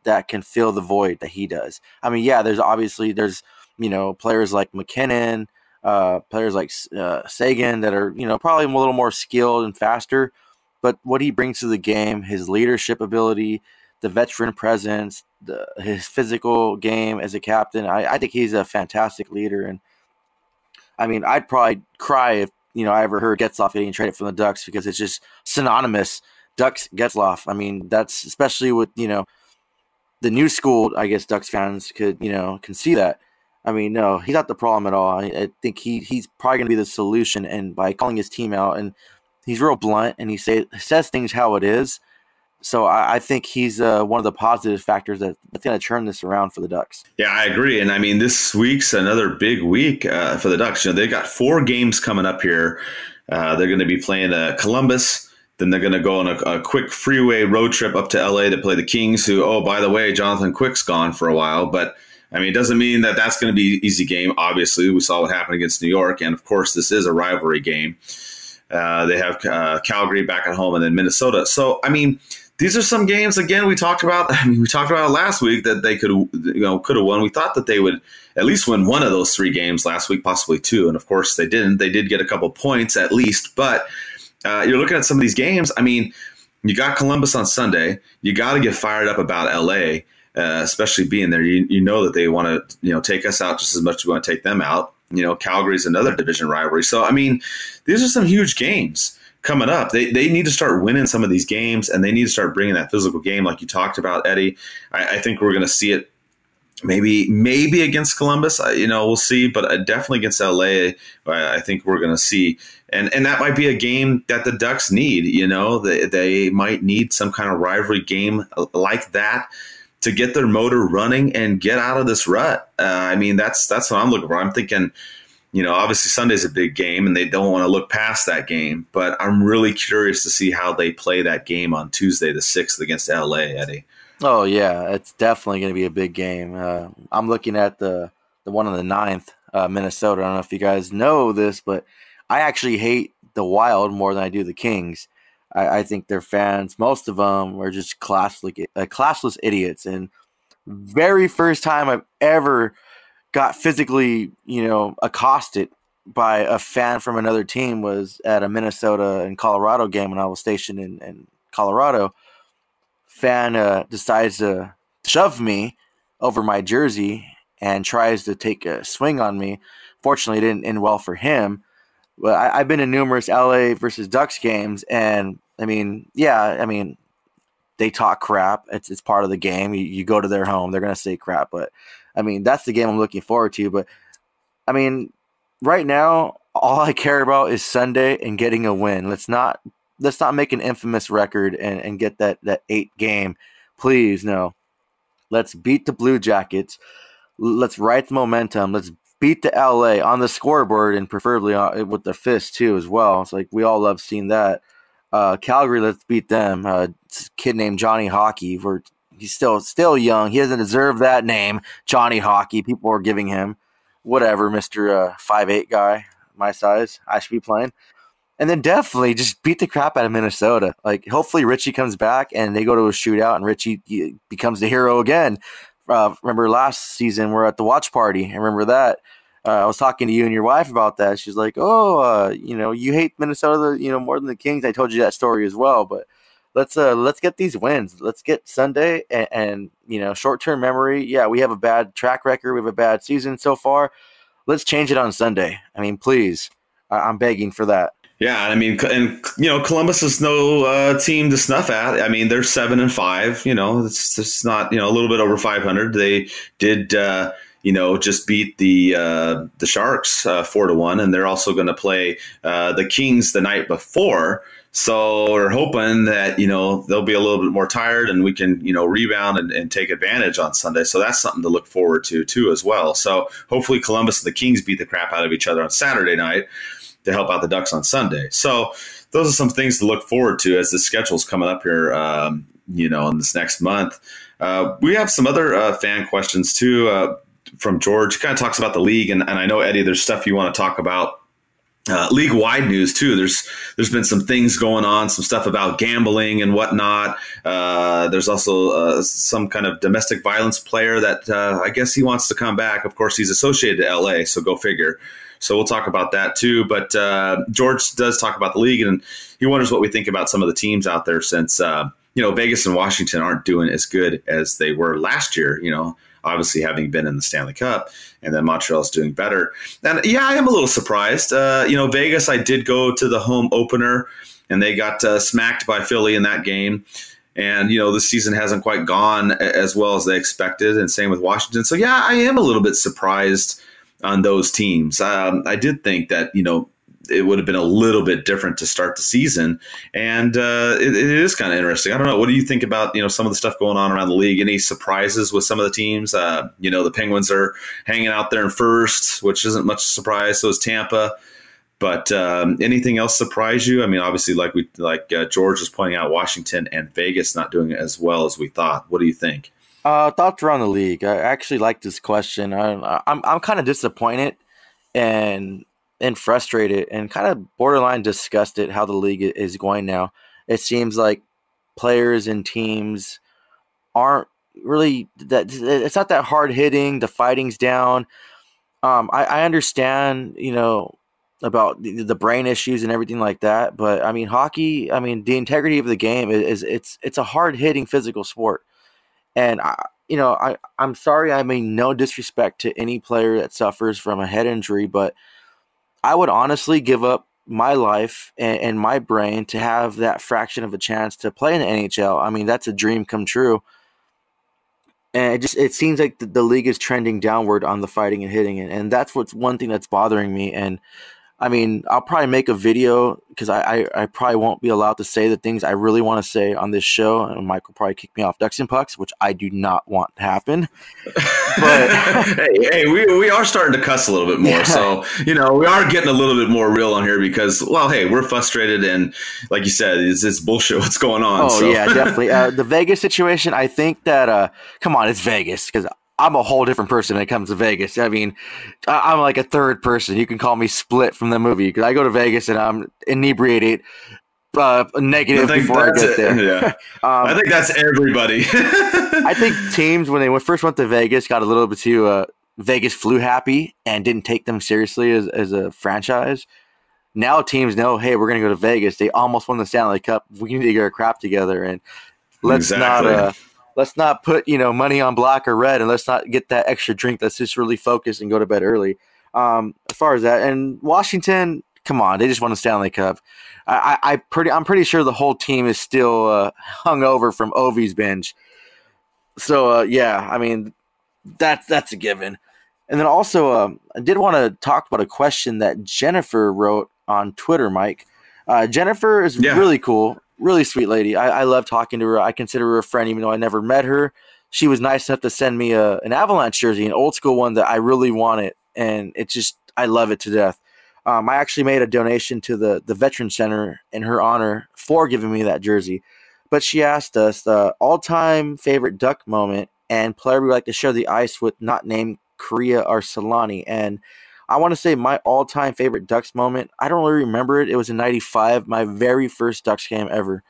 that can fill the void that he does. I mean, yeah, there's players like McKinnon, players like Sagan that are probably a little more skilled and faster, but what he brings to the game, his leadership ability, the veteran presence, his physical game as a captain, I think he's a fantastic leader. And I mean, I'd probably cry if I ever heard Getzlaf getting traded from the Ducks, because it's just synonymous. Ducks Getzlaf. I mean, that's especially with the new school. I guess Ducks fans can see that. I mean, no, he's not the problem at all. I think he's probably going to be the solution, and by calling his team out, and he's real blunt, and he says things how it is. So I think he's one of the positive factors that's going to turn this around for the Ducks. Yeah, I agree. And I mean, this week's another big week for the Ducks. They got 4 games coming up here. They're going to be playing Columbus. Then they're going to go on a quick freeway road trip up to LA to play the Kings, who, oh, by the way, Jonathan Quick's gone for a while. But, I mean, it doesn't mean that that's going to be an easy game. Obviously, we saw what happened against New York. And, of course, this is a rivalry game. They have Calgary back at home and then Minnesota. So, I mean, these are some games, again, we talked about it last week that they could have won. We thought that they would at least win one of those 3 games last week, possibly 2. And, of course, they didn't. They did get a couple points at least. But you're looking at some of these games. I mean, you got Columbus on Sunday. You got to get fired up about L.A., especially being there. You know that they want to take us out just as much as we want to take them out. Calgary's another division rivalry. So, I mean, these are some huge games coming up. They need to start winning some of these games, and they need to start bringing that physical game like you talked about, Eddie. I think we're going to see it maybe against Columbus. We'll see, but definitely against LA, I think we're going to see. And that might be a game that the Ducks need. They might need some kind of rivalry game like that to get their motor running and get out of this rut. I mean, that's what I'm looking for. I'm thinking, obviously Sunday's a big game and they don't want to look past that game, but I'm really curious to see how they play that game on Tuesday the 6th against LA, Eddie. Oh, yeah, it's definitely going to be a big game. I'm looking at the one on the 9th, Minnesota. I don't know if you guys know this, but I actually hate the Wild more than I do the Kings. I think their fans, most of them, are just classless idiots. And very first time I've ever got physically, accosted by a fan from another team was at a Minnesota and Colorado game when I was stationed in Colorado. Fan decides to shove me over my jersey and tries to take a swing on me. Fortunately, it didn't end well for him. But I've been to numerous LA versus Ducks games, and they talk crap. It's part of the game. You go to their home, they're going to say crap. But, that's the game I'm looking forward to. But, right now, all I care about is Sunday and getting a win. Let's not make an infamous record and get that 8 game. Please, no. Let's beat the Blue Jackets. Let's ride the momentum. Let's beat the LA on the scoreboard, and preferably with the fist too as well. It's like we all love seeing that. Calgary, let's beat them. This kid named Johnny Hockey. He's still young. He doesn't deserve that name, Johnny Hockey. People are giving him whatever, Mr. 5'8" guy, my size. I should be playing. And then definitely just beat the crap out of Minnesota. Like, hopefully Richie comes back and they go to a shootout and Richie becomes the hero again. Remember last season we're at the watch party. I remember that. I was talking to you and your wife about that. She's like, you hate Minnesota, more than the Kings. I told you that story as well. But let's get these wins. Let's get Sunday and short-term memory. Yeah, we have a bad track record. We have a bad season so far. Let's change it on Sunday. Please. I'm begging for that. Yeah, Columbus is no team to snuff at. They're 7-5. It's just not a little bit over 500. They did just beat the Sharks 4-1, and they're also going to play the Kings the night before. So we're hoping that, they'll be a little bit more tired and we can, rebound and take advantage on Sunday. So that's something to look forward to too as well. So hopefully Columbus and the Kings beat the crap out of each other on Saturday night to help out the Ducks on Sunday. So those are some things to look forward to as the schedule's coming up here, in this next month. We have some other fan questions too from George. He kind of talks about the league. And I know, Eddie, there's stuff you want to talk about. League-wide news too. There's been some things going on, some stuff about gambling and whatnot. There's also some kind of domestic violence player that I guess he wants to come back. Of course, he's associated to LA, so go figure. So we'll talk about that too. But George does talk about the league, and he wonders what we think about some of the teams out there since Vegas and Washington aren't doing as good as they were last year. Obviously having been in the Stanley Cup, and then Montreal's doing better. And yeah, I am a little surprised. Vegas, I did go to the home opener, and they got smacked by Philly in that game. And, the season hasn't quite gone as well as they expected, and same with Washington. So, yeah, I am a little bit surprised on those teams. I did think that, it would have been a little bit different to start the season. And it is kind of interesting. I don't know. What do you think about, some of the stuff going on around the league? Any surprises with some of the teams? The Penguins are hanging out there in first, which isn't much surprise. So is Tampa. But anything else surprise you? I mean, obviously, like George was pointing out, Washington and Vegas not doing as well as we thought. What do you think? Thoughts around the league. I actually like this question. I'm kind of disappointed and frustrated and kind of borderline disgusted how the league is going now. It seems like players and teams aren't really that. It's not that hard hitting. The fighting's down. I understand, about the brain issues and everything like that. But I mean, hockey. I mean, the integrity of the game is it's a hard hitting physical sport. And I'm sorry. I mean, no disrespect to any player that suffers from a head injury, but I would honestly give up my life and my brain to have that fraction of a chance to play in the NHL. I mean, that's a dream come true. And it seems like the league is trending downward on the fighting and hitting. And that's what's one thing that's bothering me. And I mean, I'll probably make a video because I probably won't be allowed to say the things I really want to say on this show. And Mike will probably kick me off DucksNPucks, which I do not want to happen. But hey, we are starting to cuss a little bit more. Yeah. So, we are getting a little bit more real on here because, well, hey, we're frustrated. And like you said, it's bullshit what's going on. Oh, so. Yeah, definitely. The Vegas situation, I think that, come on, it's Vegas because I'm a whole different person when it comes to Vegas. I mean, I'm like a third person. You can call me Split from the movie because I go to Vegas and I'm inebriated, negative before I get there. Yeah. I think that's everybody. I think teams, when they first went to Vegas, got a little bit too Vegas flu happy and didn't take them seriously as a franchise. Now teams know, hey, we're going to go to Vegas. They almost won the Stanley Cup. We need to get our crap together and let's not put, money on black or red, and let's not get that extra drink. Let's just really focus and go to bed early. As far as that, and Washington, come on, they just won the Stanley Cup. I'm pretty sure the whole team is still hungover from Ovi's binge. So yeah, I mean that's a given. And then also, I did want to talk about a question that Jennifer wrote on Twitter, Mike. Jennifer is really cool. Really sweet lady. I love talking to her. I consider her a friend, even though I never met her. She was nice enough to send me an Avalanche jersey, an old school one that I really wanted, and I love it to death. I actually made a donation to the Veteran Center in her honor for giving me that jersey. But she asked us the all-time favorite Duck moment and player we like to share the ice with, not named Korea or Solani. And I want to say my all-time favorite Ducks moment, I don't really remember it. It was in 95, my very first Ducks game ever.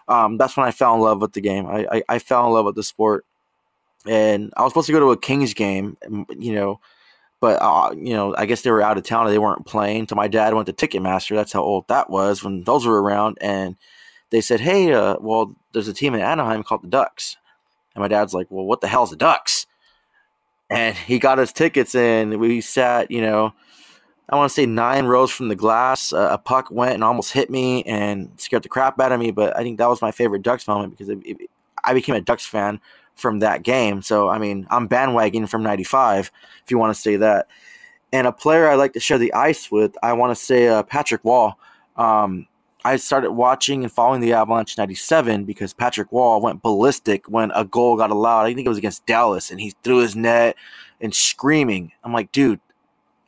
That's when I fell in love with the game. I fell in love with the sport. And I was supposed to go to a Kings game, but, I guess they were out of town or they weren't playing. So my dad went to Ticketmaster. That's how old that was when those were around. And they said, hey, well, there's a team in Anaheim called the Ducks. And my dad's like, well, what the hell's the Ducks? And he got us tickets, and we sat, I want to say 9 rows from the glass. A puck went and almost hit me and scared the crap out of me. But I think that was my favorite Ducks moment because I became a Ducks fan from that game. So, I mean, I'm bandwagoning from 95, if you want to say that. And a player I like to share the ice with, I want to say Patrick Wall. I started watching and following the Avalanche in '97 because Patrick Wall went ballistic when a goal got allowed. I think it was against Dallas, and he threw his net and screaming. I'm like, dude,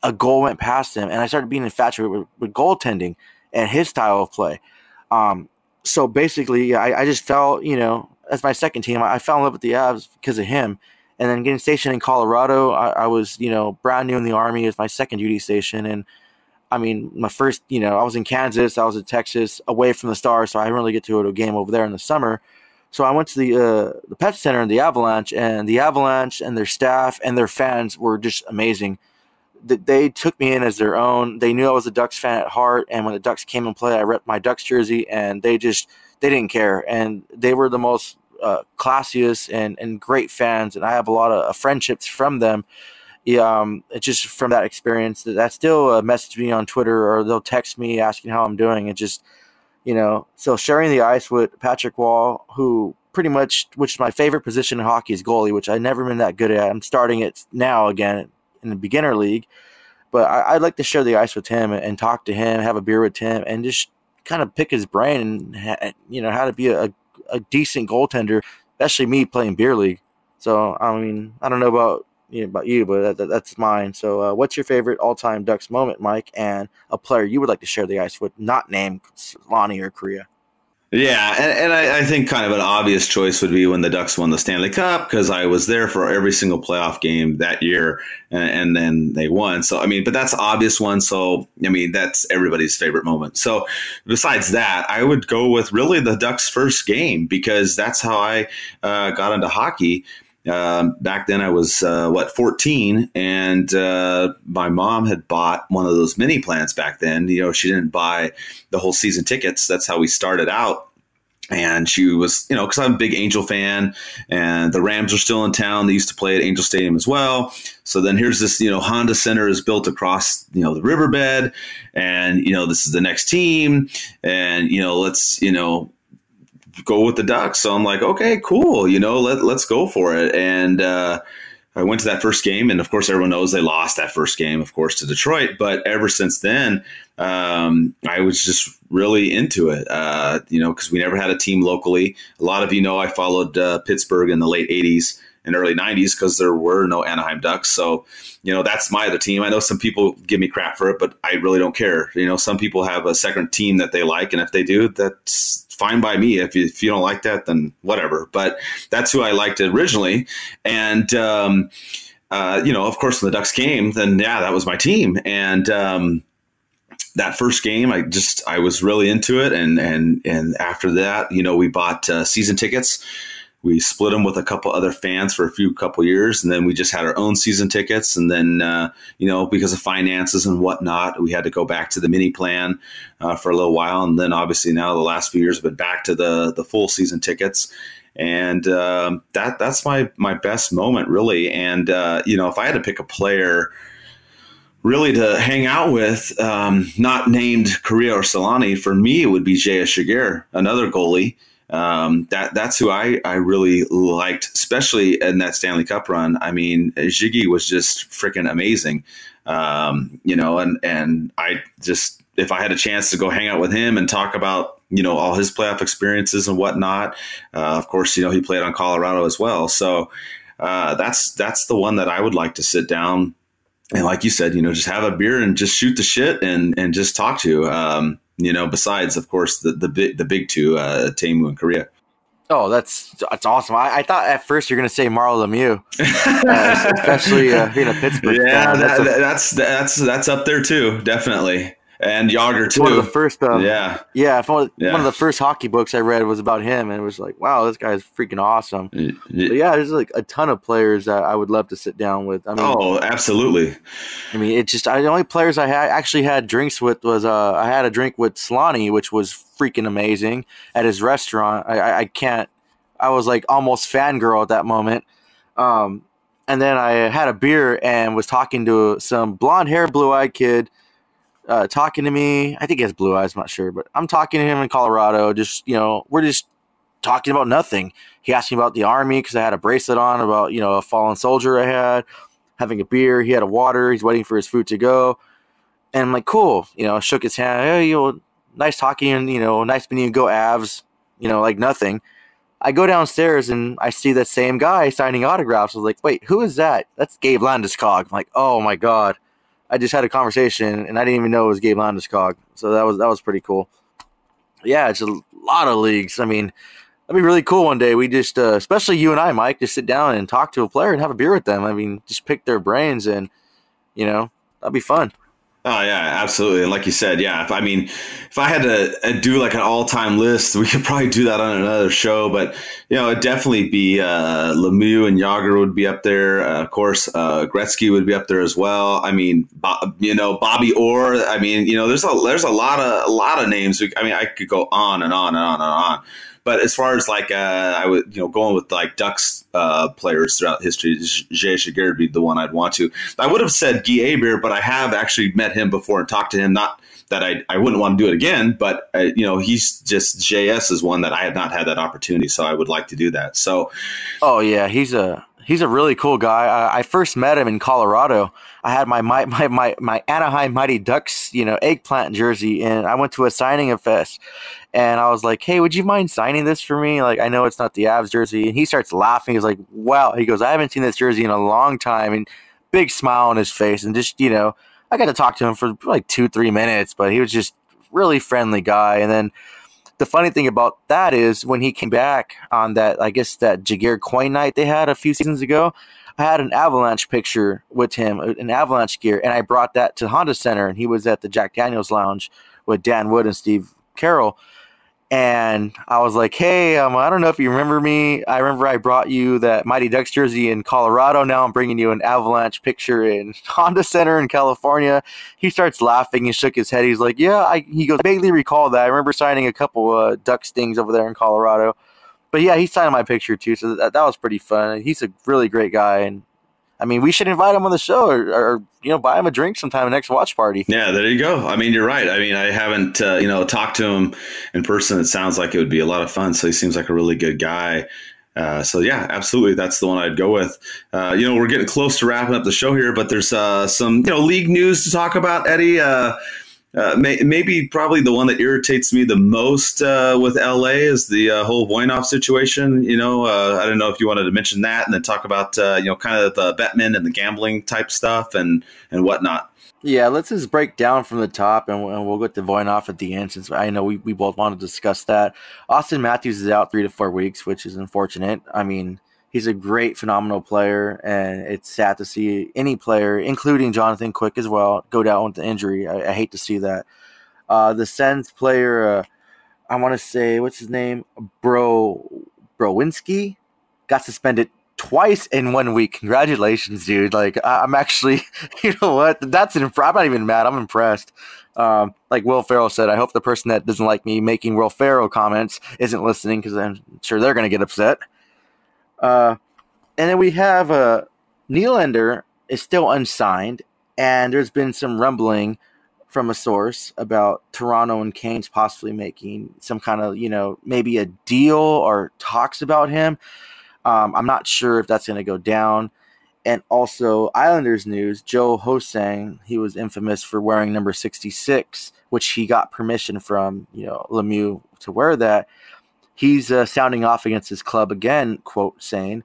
a goal went past him, and I started being infatuated with goaltending and his style of play. So basically, I just fell, as my second team, I fell in love with the Avs because of him. And then getting stationed in Colorado, I was, brand new in the Army as my second duty station. And I mean, my first, I was in Kansas, I was in Texas, away from the Stars, so I didn't really get to go to a game over there in the summer. So I went to the Pet Center in the Avalanche and their staff and their fans were just amazing. They took me in as their own. They knew I was a Ducks fan at heart, and when the Ducks came and played, I repped my Ducks jersey, and they didn't care. And they were the most classiest and great fans, and I have a lot of friendships from them. It's just from that experience that still message me on Twitter, or they'll text me asking how I'm doing. It just, so sharing the ice with Patrick Wall, which is my favorite position in hockey is goalie, which I've never been that good at. I'm starting it now again in the beginner league, but I'd like to share the ice with him and talk to him, have a beer with him, and just kind of pick his brain and how to be a decent goaltender, especially me playing beer league. So I mean, I don't know about you, but that's mine. So what's your favorite all-time Ducks moment, Mike, and a player you would like to share the ice with, not named Lonnie or Korea? Yeah, and I think kind of an obvious choice would be when the Ducks won the Stanley Cup, because I was there for every single playoff game that year, and then they won. So, I mean, but that's an obvious one. So, I mean, that's everybody's favorite moment. So, besides that, I would go with really the Ducks' first game, because that's how I got into hockey. Back then I was, 14, and my mom had bought one of those mini plans back then. She didn't buy the whole season tickets. That's how we started out. And she was, because I'm a big Angel fan, and the Rams are still in town. They used to play at Angel Stadium as well. So then here's this, Honda Center is built across, the riverbed, and, this is the next team, and, let's, go with the Ducks. So I'm like, okay, cool. Let's go for it. And I went to that first game, and of course, everyone knows they lost that first game, of course, to Detroit. But ever since then, I was just really into it, because we never had a team locally. A lot of I followed Pittsburgh in the late 80s and early 90s because there were no Anaheim Ducks. So, that's my other team. I know some people give me crap for it, but I really don't care. Some people have a second team that they like, and if they do, that's fine by me. If you don't like that, then whatever. But that's who I liked originally. And, of course, when the Ducks came, then, yeah, that was my team. And that first game, I was really into it. And after that, we bought season tickets. We split them with a couple other fans for a couple years, and then we just had our own season tickets. And then, because of finances and whatnot, we had to go back to the mini plan for a little while. And then obviously now the last few years have been back to the full season tickets. And that's my best moment, really. And, if I had to pick a player really to hang out with, not named Korea or Solani, for me, it would be J.S. Shiger, another goalie. That's who I really liked, especially in that Stanley Cup run. I mean, Ziggy was just freaking amazing. And I just, if I had a chance to go hang out with him and talk about, all his playoff experiences and whatnot, of course, he played on Colorado as well. So, that's the one that I would like to sit down and, like you said, just have a beer and just shoot the shit and just talk to, besides, of course, the big two, Teemu and Korea. Oh, that's awesome. I thought at first you're going to say Marlo Lemieux, especially being a Pittsburgh fan. That's up there too, definitely. And Yager too. One of the first, one of the first hockey books I read was about him, and it was like, wow, this guy's freaking awesome. But yeah, there's like a ton of players that I would love to sit down with. I mean, absolutely. I mean, it just the only players I actually had drinks with was I had a drink with Solani, which was freaking amazing at his restaurant. I was like almost fangirl at that moment. And then I had a beer and was talking to some blonde hair, blue eyed kid. Talking to me. I think he has blue eyes, I'm not sure, but I'm talking to him in Colorado. Just, we're just talking about nothing. He asked me about the Army because I had a bracelet on about, a fallen soldier I had, having a beer. He had a water. He's waiting for his food to go. And I'm like, cool. Shook his hand. Hey, nice talking and, nice meeting you, go Avs, like nothing. I go downstairs and I see the same guy signing autographs. I was like, wait, who is that? That's Gabe Landeskog. I'm like, oh my God. I just had a conversation and I didn't even know it was Gabe Landeskog. So that was pretty cool. Yeah, it's a lot of leagues. I mean, that'd be really cool one day. We just, especially you and I, Mike, just sit down and talk to a player and have a beer with them. I mean, just pick their brains and, that'd be fun. Oh, yeah, absolutely. And like you said, yeah, if I had to do like an all-time list, we could probably do that on another show. But, it'd definitely be Lemieux and Yager would be up there. Of course, Gretzky would be up there as well. I mean, Bobby Orr. I mean, there's a lot of names. I could go on and on and on and on. But as far as like I would, going with like Ducks players throughout history, Jay Shiger would be the one I'd want to. I would have said Guy Hebert, but I have actually met him before and talked to him. Not that I wouldn't want to do it again, but he's just JS is one that I have not had that opportunity, so I would like to do that. So, oh yeah, he's a really cool guy. I first met him in Colorado. I had my Anaheim Mighty Ducks, eggplant jersey, and I went to a signing fest. And I was like, hey, would you mind signing this for me? Like, I know it's not the Avs jersey. And he starts laughing. He's like, wow. He goes, I haven't seen this jersey in a long time. And big smile on his face. And just, I got to talk to him for like 2-3 minutes. But he was just really friendly guy. And then the funny thing about that is when he came back on that, I guess that Jaguar coin night they had a few seasons ago, I had an Avalanche picture with him, an Avalanche gear. And I brought that to Honda Center. And he was at the Jack Daniels Lounge with Dan Wood and Steve Carroll. And I was like, hey, I don't know if you remember me. I remember I brought you that Mighty Ducks jersey in Colorado. Now I'm bringing you an Avalanche picture in Honda Center in California. He starts laughing and shook his head. He's like, yeah, he goes, vaguely recall that. I remember signing a couple Ducks things over there in Colorado. But yeah, he signed my picture too. So that was pretty fun. He's a really great guy. And I mean, we should invite him on the show or buy him a drink sometime next watch party. Yeah, there you go. I mean, you're right. I mean, I haven't, talked to him in person. It sounds like it would be a lot of fun. So he seems like a really good guy. So yeah, absolutely. That's the one I'd go with. We're getting close to wrapping up the show here, but there's some, league news to talk about, Eddie. Maybe probably the one that irritates me the most with LA is the whole Voinov situation. I don't know if you wanted to mention that and then talk about, kind of the Bettman and the gambling type stuff and whatnot. Yeah, let's just break down from the top and we'll get to Voinov at the end since I know we both want to discuss that. Austin Matthews is out 3 to 4 weeks, which is unfortunate. I mean, he's a great, phenomenal player, and it's sad to see any player, including Jonathan Quick as well, go down with the injury. I hate to see that. The Sens player, I want to say, what's his name? Browinski got suspended twice in 1 week. Congratulations, dude. Like, I'm actually, you know what? I'm not even mad. I'm impressed. Like Will Ferrell said, I hope the person that doesn't like me making Will Ferrell comments isn't listening because I'm sure they're going to get upset. And then we have Nylander is still unsigned, and there's been some rumbling from a source about Toronto and Canes possibly making some kind of, maybe a deal or talks about him. I'm not sure if that's going to go down. And also Islanders news, Joe Hosang, he was infamous for wearing number 66, which he got permission from, Lemieux to wear that. He's sounding off against his club again, quote, saying,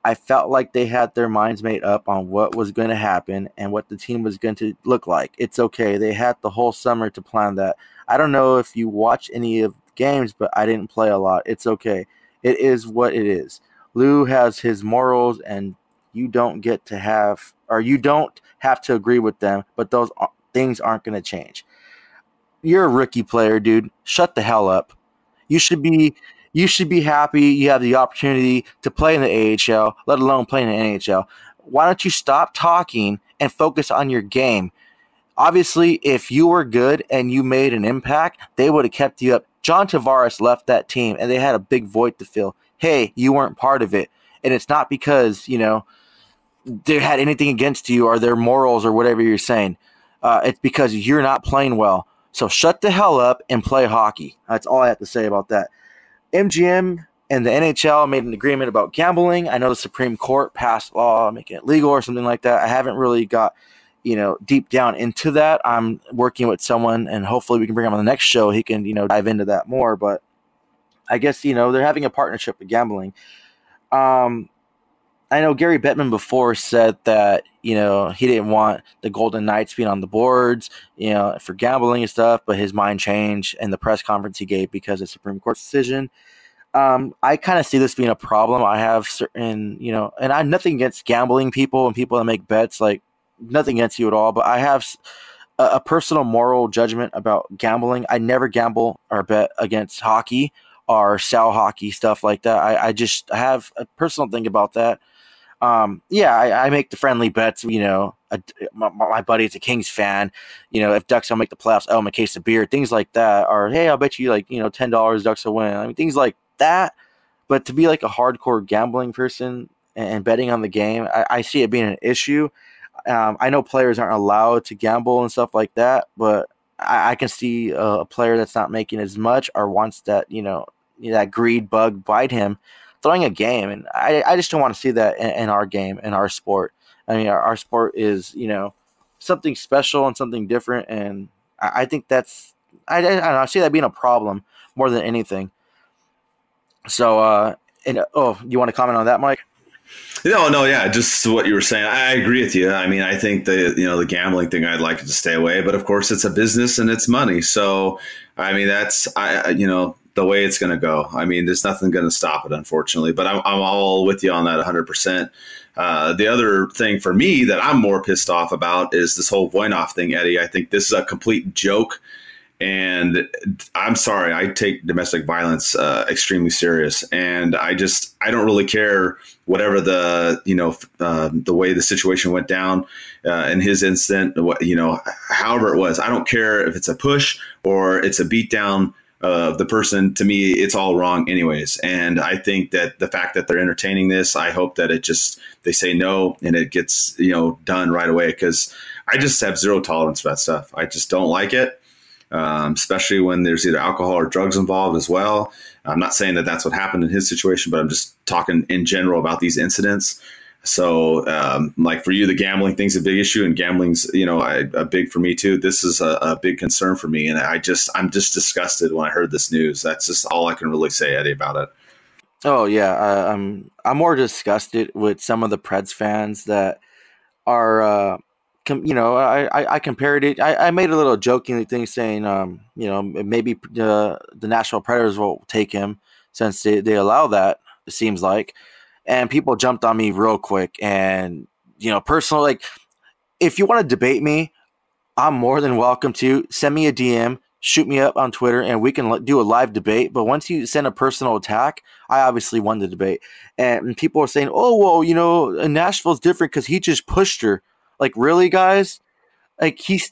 I felt like they had their minds made up on what was going to happen and what the team was going to look like. It's okay. They had the whole summer to plan that. I don't know if you watch any of the games, but I didn't play a lot. It's okay. It is what it is. Lou has his morals, and you don't have to agree with them, but those things aren't going to change. You're a rookie player, dude. Shut the hell up. You should be happy you have the opportunity to play in the AHL, let alone play in the NHL. Why don't you stop talking and focus on your game? Obviously, if you were good and you made an impact, they would have kept you up. John Tavares left that team, and they had a big void to fill. Hey, you weren't part of it. And it's not because, they had anything against you or their morals or whatever you're saying. It's because you're not playing well. So shut the hell up and play hockey. That's all I have to say about that. MGM and the NHL made an agreement about gambling. I know the Supreme Court passed law making it legal or something like that. I haven't really got deep down into that. I'm working with someone, and hopefully we can bring him on the next show. He can, dive into that more. But I guess, they're having a partnership with gambling. I know Gary Bettman before said that, he didn't want the Golden Knights being on the boards, for gambling and stuff, but his mind changed in the press conference he gave because of the Supreme Court's decision. I kind of see this being a problem. I have certain, and I have nothing against gambling people and people that make bets, like nothing against you at all, but I have a personal moral judgment about gambling. I never gamble or bet against hockey or sell hockey, stuff like that. I just have a personal thing about that. I make the friendly bets, my buddy's a Kings fan, if Ducks don't make the playoffs, I'll owe him a case of beer, things like that. Or, hey, I'll bet you $10 Ducks will win. I mean, things like that. But to be like a hardcore gambling person and betting on the game, I see it being an issue. I know players aren't allowed to gamble and stuff like that, but I can see a player that's not making as much or wants that, that greed bug bite him, throwing a game. And I just don't want to see that in our game, in our sport. I mean, our sport is, something special and something different. And I think that's, I don't know, I see that being a problem more than anything. So, you want to comment on that, Mike? No, yeah, just what you were saying. I agree with you. I mean, I think the gambling thing, I'd like it to stay away, but of course it's a business and it's money. So, I mean, that's, the way it's going to go. I mean, there's nothing going to stop it, unfortunately, but I'm all with you on that 100%. The other thing for me that I'm more pissed off about is this whole Voinov thing, Eddie. I think this is a complete joke. And I'm sorry, I take domestic violence extremely serious, and I don't really care whatever the way the situation went down in his incident. However it was, I don't care if it's a push or it's a beatdown of the person. To me, it's all wrong, anyways. And I think that the fact that they're entertaining this, I hope that they say no and it gets done right away, because I just have zero tolerance for that stuff. I just don't like it. Especially when there's either alcohol or drugs involved as well. I'm not saying that that's what happened in his situation, but I'm just talking in general about these incidents. So, like for you, the gambling thing's a big issue, and gambling's, a big for me too. This is a big concern for me, and I'm just disgusted when I heard this news. That's just all I can really say, Eddie, about it. Oh yeah, I'm more disgusted with some of the Preds fans that are. I compared it. I made a little joking thing saying, maybe the Nashville Predators will take him since they allow that, it seems like. And people jumped on me real quick. And, personally, like, if you want to debate me, I'm more than welcome to. Send me a DM, shoot me up on Twitter, and we can do a live debate. But once you send a personal attack, I obviously won the debate. And people are saying, oh, well, Nashville's different because he just pushed her. Like, really, guys? Like, he's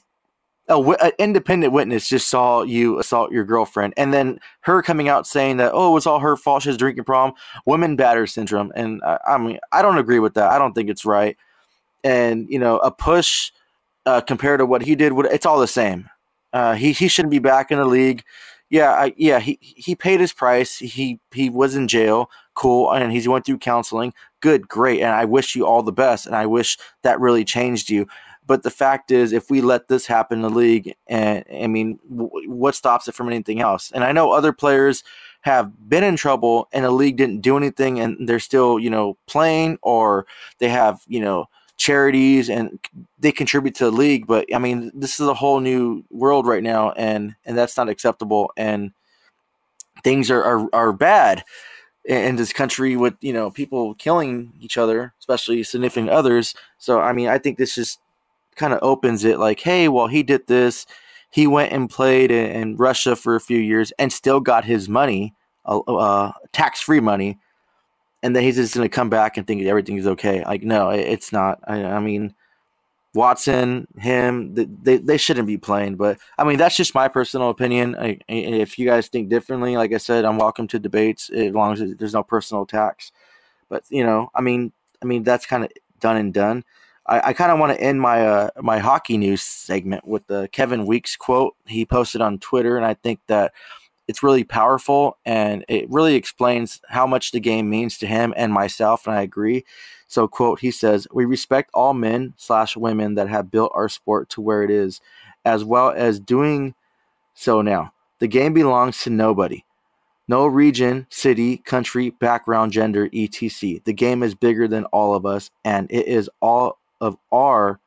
an independent witness just saw you assault your girlfriend. And then her coming out saying that, oh, it was all her fault. She has a drinking problem. Women batter syndrome. And, I don't agree with that. I don't think it's right. And, a push compared to what he did, it's all the same. He shouldn't be back in the league. He paid his price. He was in jail. Cool. And he went through counseling. Good, great. And I wish you all the best. And I wish that really changed you. But the fact is, if we let this happen in the league, and what stops it from anything else? And I know other players have been in trouble and the league didn't do anything and they're still, playing, or they have, charities and they contribute to the league. But this is a whole new world right now, and that's not acceptable. And things are bad in this country with, people killing each other, especially significant others. So, I think this just kind of opens it like, hey, well, he did this. He went and played in Russia for a few years and still got his money, tax-free money. And then he's just going to come back and think everything is okay. Like, no, it's not. Watson, him, they shouldn't be playing. But, that's just my personal opinion. If you guys think differently, like I said, I'm welcome to debates as long as there's no personal attacks. But, that's kind of done and done. I kind of want to end my my hockey news segment with the Kevin Weeks quote he posted on Twitter, and I think that it's really powerful, and it really explains how much the game means to him and myself, and I agree. So, quote, he says, "We respect all men/women that have built our sport to where it is, as well as doing so now. The game belongs to nobody. No region, city, country, background, gender, etc. The game is bigger than all of us, and it is all of ours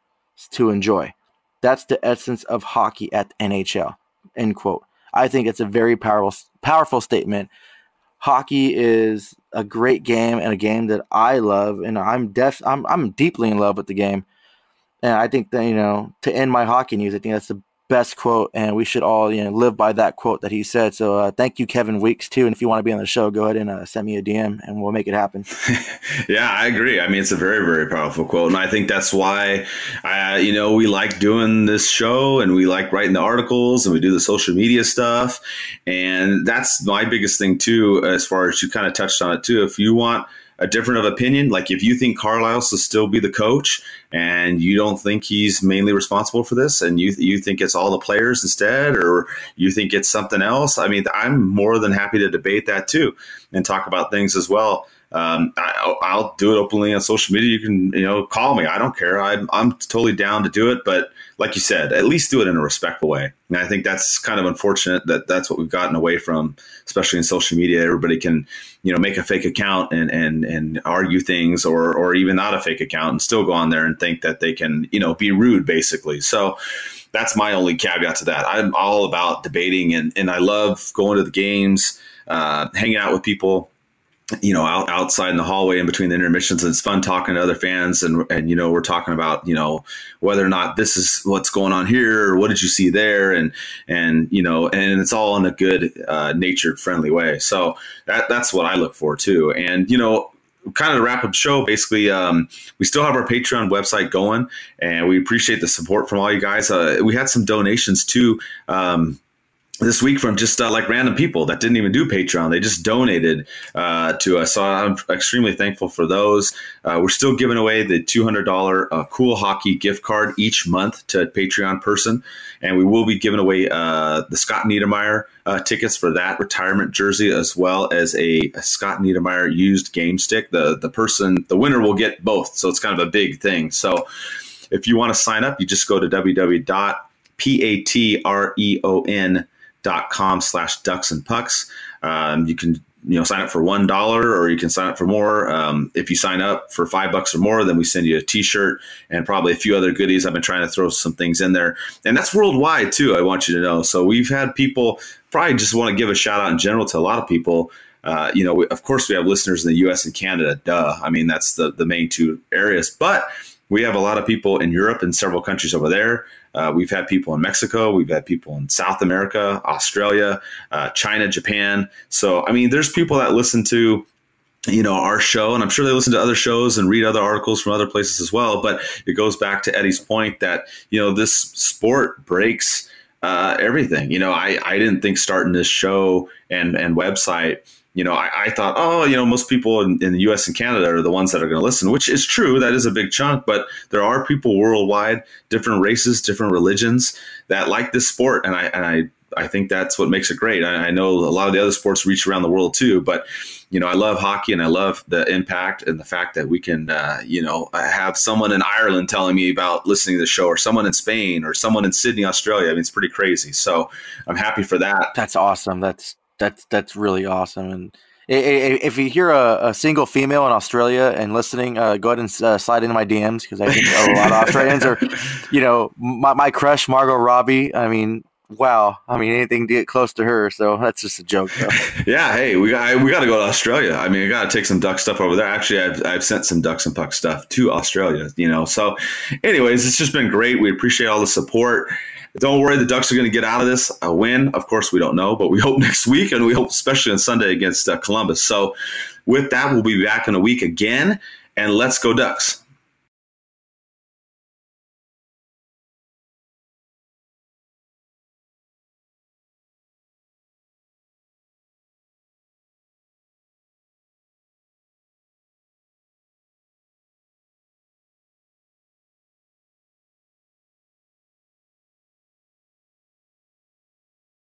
to enjoy. That's the essence of hockey at the NHL." End quote. I think it's a very powerful statement. Hockey is a great game and a game that I love, and I'm deeply in love with the game. And I think that, to end my hockey news, I think that's the best quote, and we should all live by that quote that he said. So thank you, Kevin Weeks, too. And if you want to be on the show, go ahead and send me a DM and we'll make it happen. Yeah, I agree. I mean, it's a very, very powerful quote, and I think that's why we like doing this show, and we like writing the articles, and we do the social media stuff. And that's my biggest thing too, as far as you kind of touched on it too. If you want a different of opinion, like if you think Carlyle should still be the coach and you don't think he's mainly responsible for this, and you think it's all the players instead, or you think it's something else, I mean, I'm more than happy to debate that too and talk about things as well. I'll do it openly on social media. You can, call me. I don't care. I'm totally down to do it. But like you said, at least do it in a respectful way. And I think that's kind of unfortunate that that's what we've gotten away from, especially in social media. Everybody can, make a fake account and argue things, or even not a fake account, and still go on there and think that they can, be rude, basically. So that's my only caveat to that. I'm all about debating, and I love going to the games, hanging out with people, outside in the hallway in between the intermissions. And it's fun talking to other fans. And we're talking about, whether or not this is what's going on here, or what did you see there? And it's all in a good, natured, friendly way. So that's what I look for too. And, kind of to wrap up the show, basically, we still have our Patreon website going, and we appreciate the support from all you guys. We had some donations too, this week from just like random people that didn't even do Patreon. They just donated to us. So I'm extremely thankful for those. We're still giving away the $200 Cool Hockey gift card each month to a Patreon person. And we will be giving away the Scott Niedermayer tickets for that retirement jersey, as well as a Scott Niedermayer used game stick. The winner will get both. So it's kind of a big thing. So if you want to sign up, you just go to www.patreon.com/DucksNPucks. You can sign up for $1, or you can sign up for more. If you sign up for $5 or more, then we send you a T-shirt and probably a few other goodies. I've been trying to throw some things in there, and that's worldwide too, I want you to know. So we've had people, probably just want to give a shout out in general to a lot of people. Of course we have listeners in the US and Canada. I mean, that's the main two areas, but we have a lot of people in Europe and several countries over there. We've had people in Mexico. We've had people in South America, Australia, China, Japan. So, I mean, there's people that listen to, our show, and I'm sure they listen to other shows and read other articles from other places as well. But it goes back to Eddie's point that, this sport breaks everything. I didn't think starting this show and website, I thought, most people in the U.S. and Canada are the ones that are going to listen, which is true. That is a big chunk. But there are people worldwide, different races, different religions that like this sport. And I think that's what makes it great. I know a lot of the other sports reach around the world too. But, I love hockey, and I love the impact and the fact that we can, have someone in Ireland telling me about listening to the show, or someone in Spain, or someone in Sydney, Australia. I mean, it's pretty crazy. So I'm happy for that. That's awesome. That's really awesome. And if you hear a single female in Australia and listening, go ahead and slide into my DMs, because I think a lot of Australians are, my crush, Margot Robbie. I mean, wow. I mean, anything to get close to her. So that's just a joke, though. Yeah. Hey, we got to go to Australia. I mean, I got to take some Duck stuff over there. Actually, I've sent some Ducks and Pucks stuff to Australia, So anyways, it's just been great. We appreciate all the support. Don't worry, the Ducks are going to get out of this a win. Of course, we don't know, but we hope next week, and we hope especially on Sunday against Columbus. So with that, we'll be back in a week again, and let's go Ducks.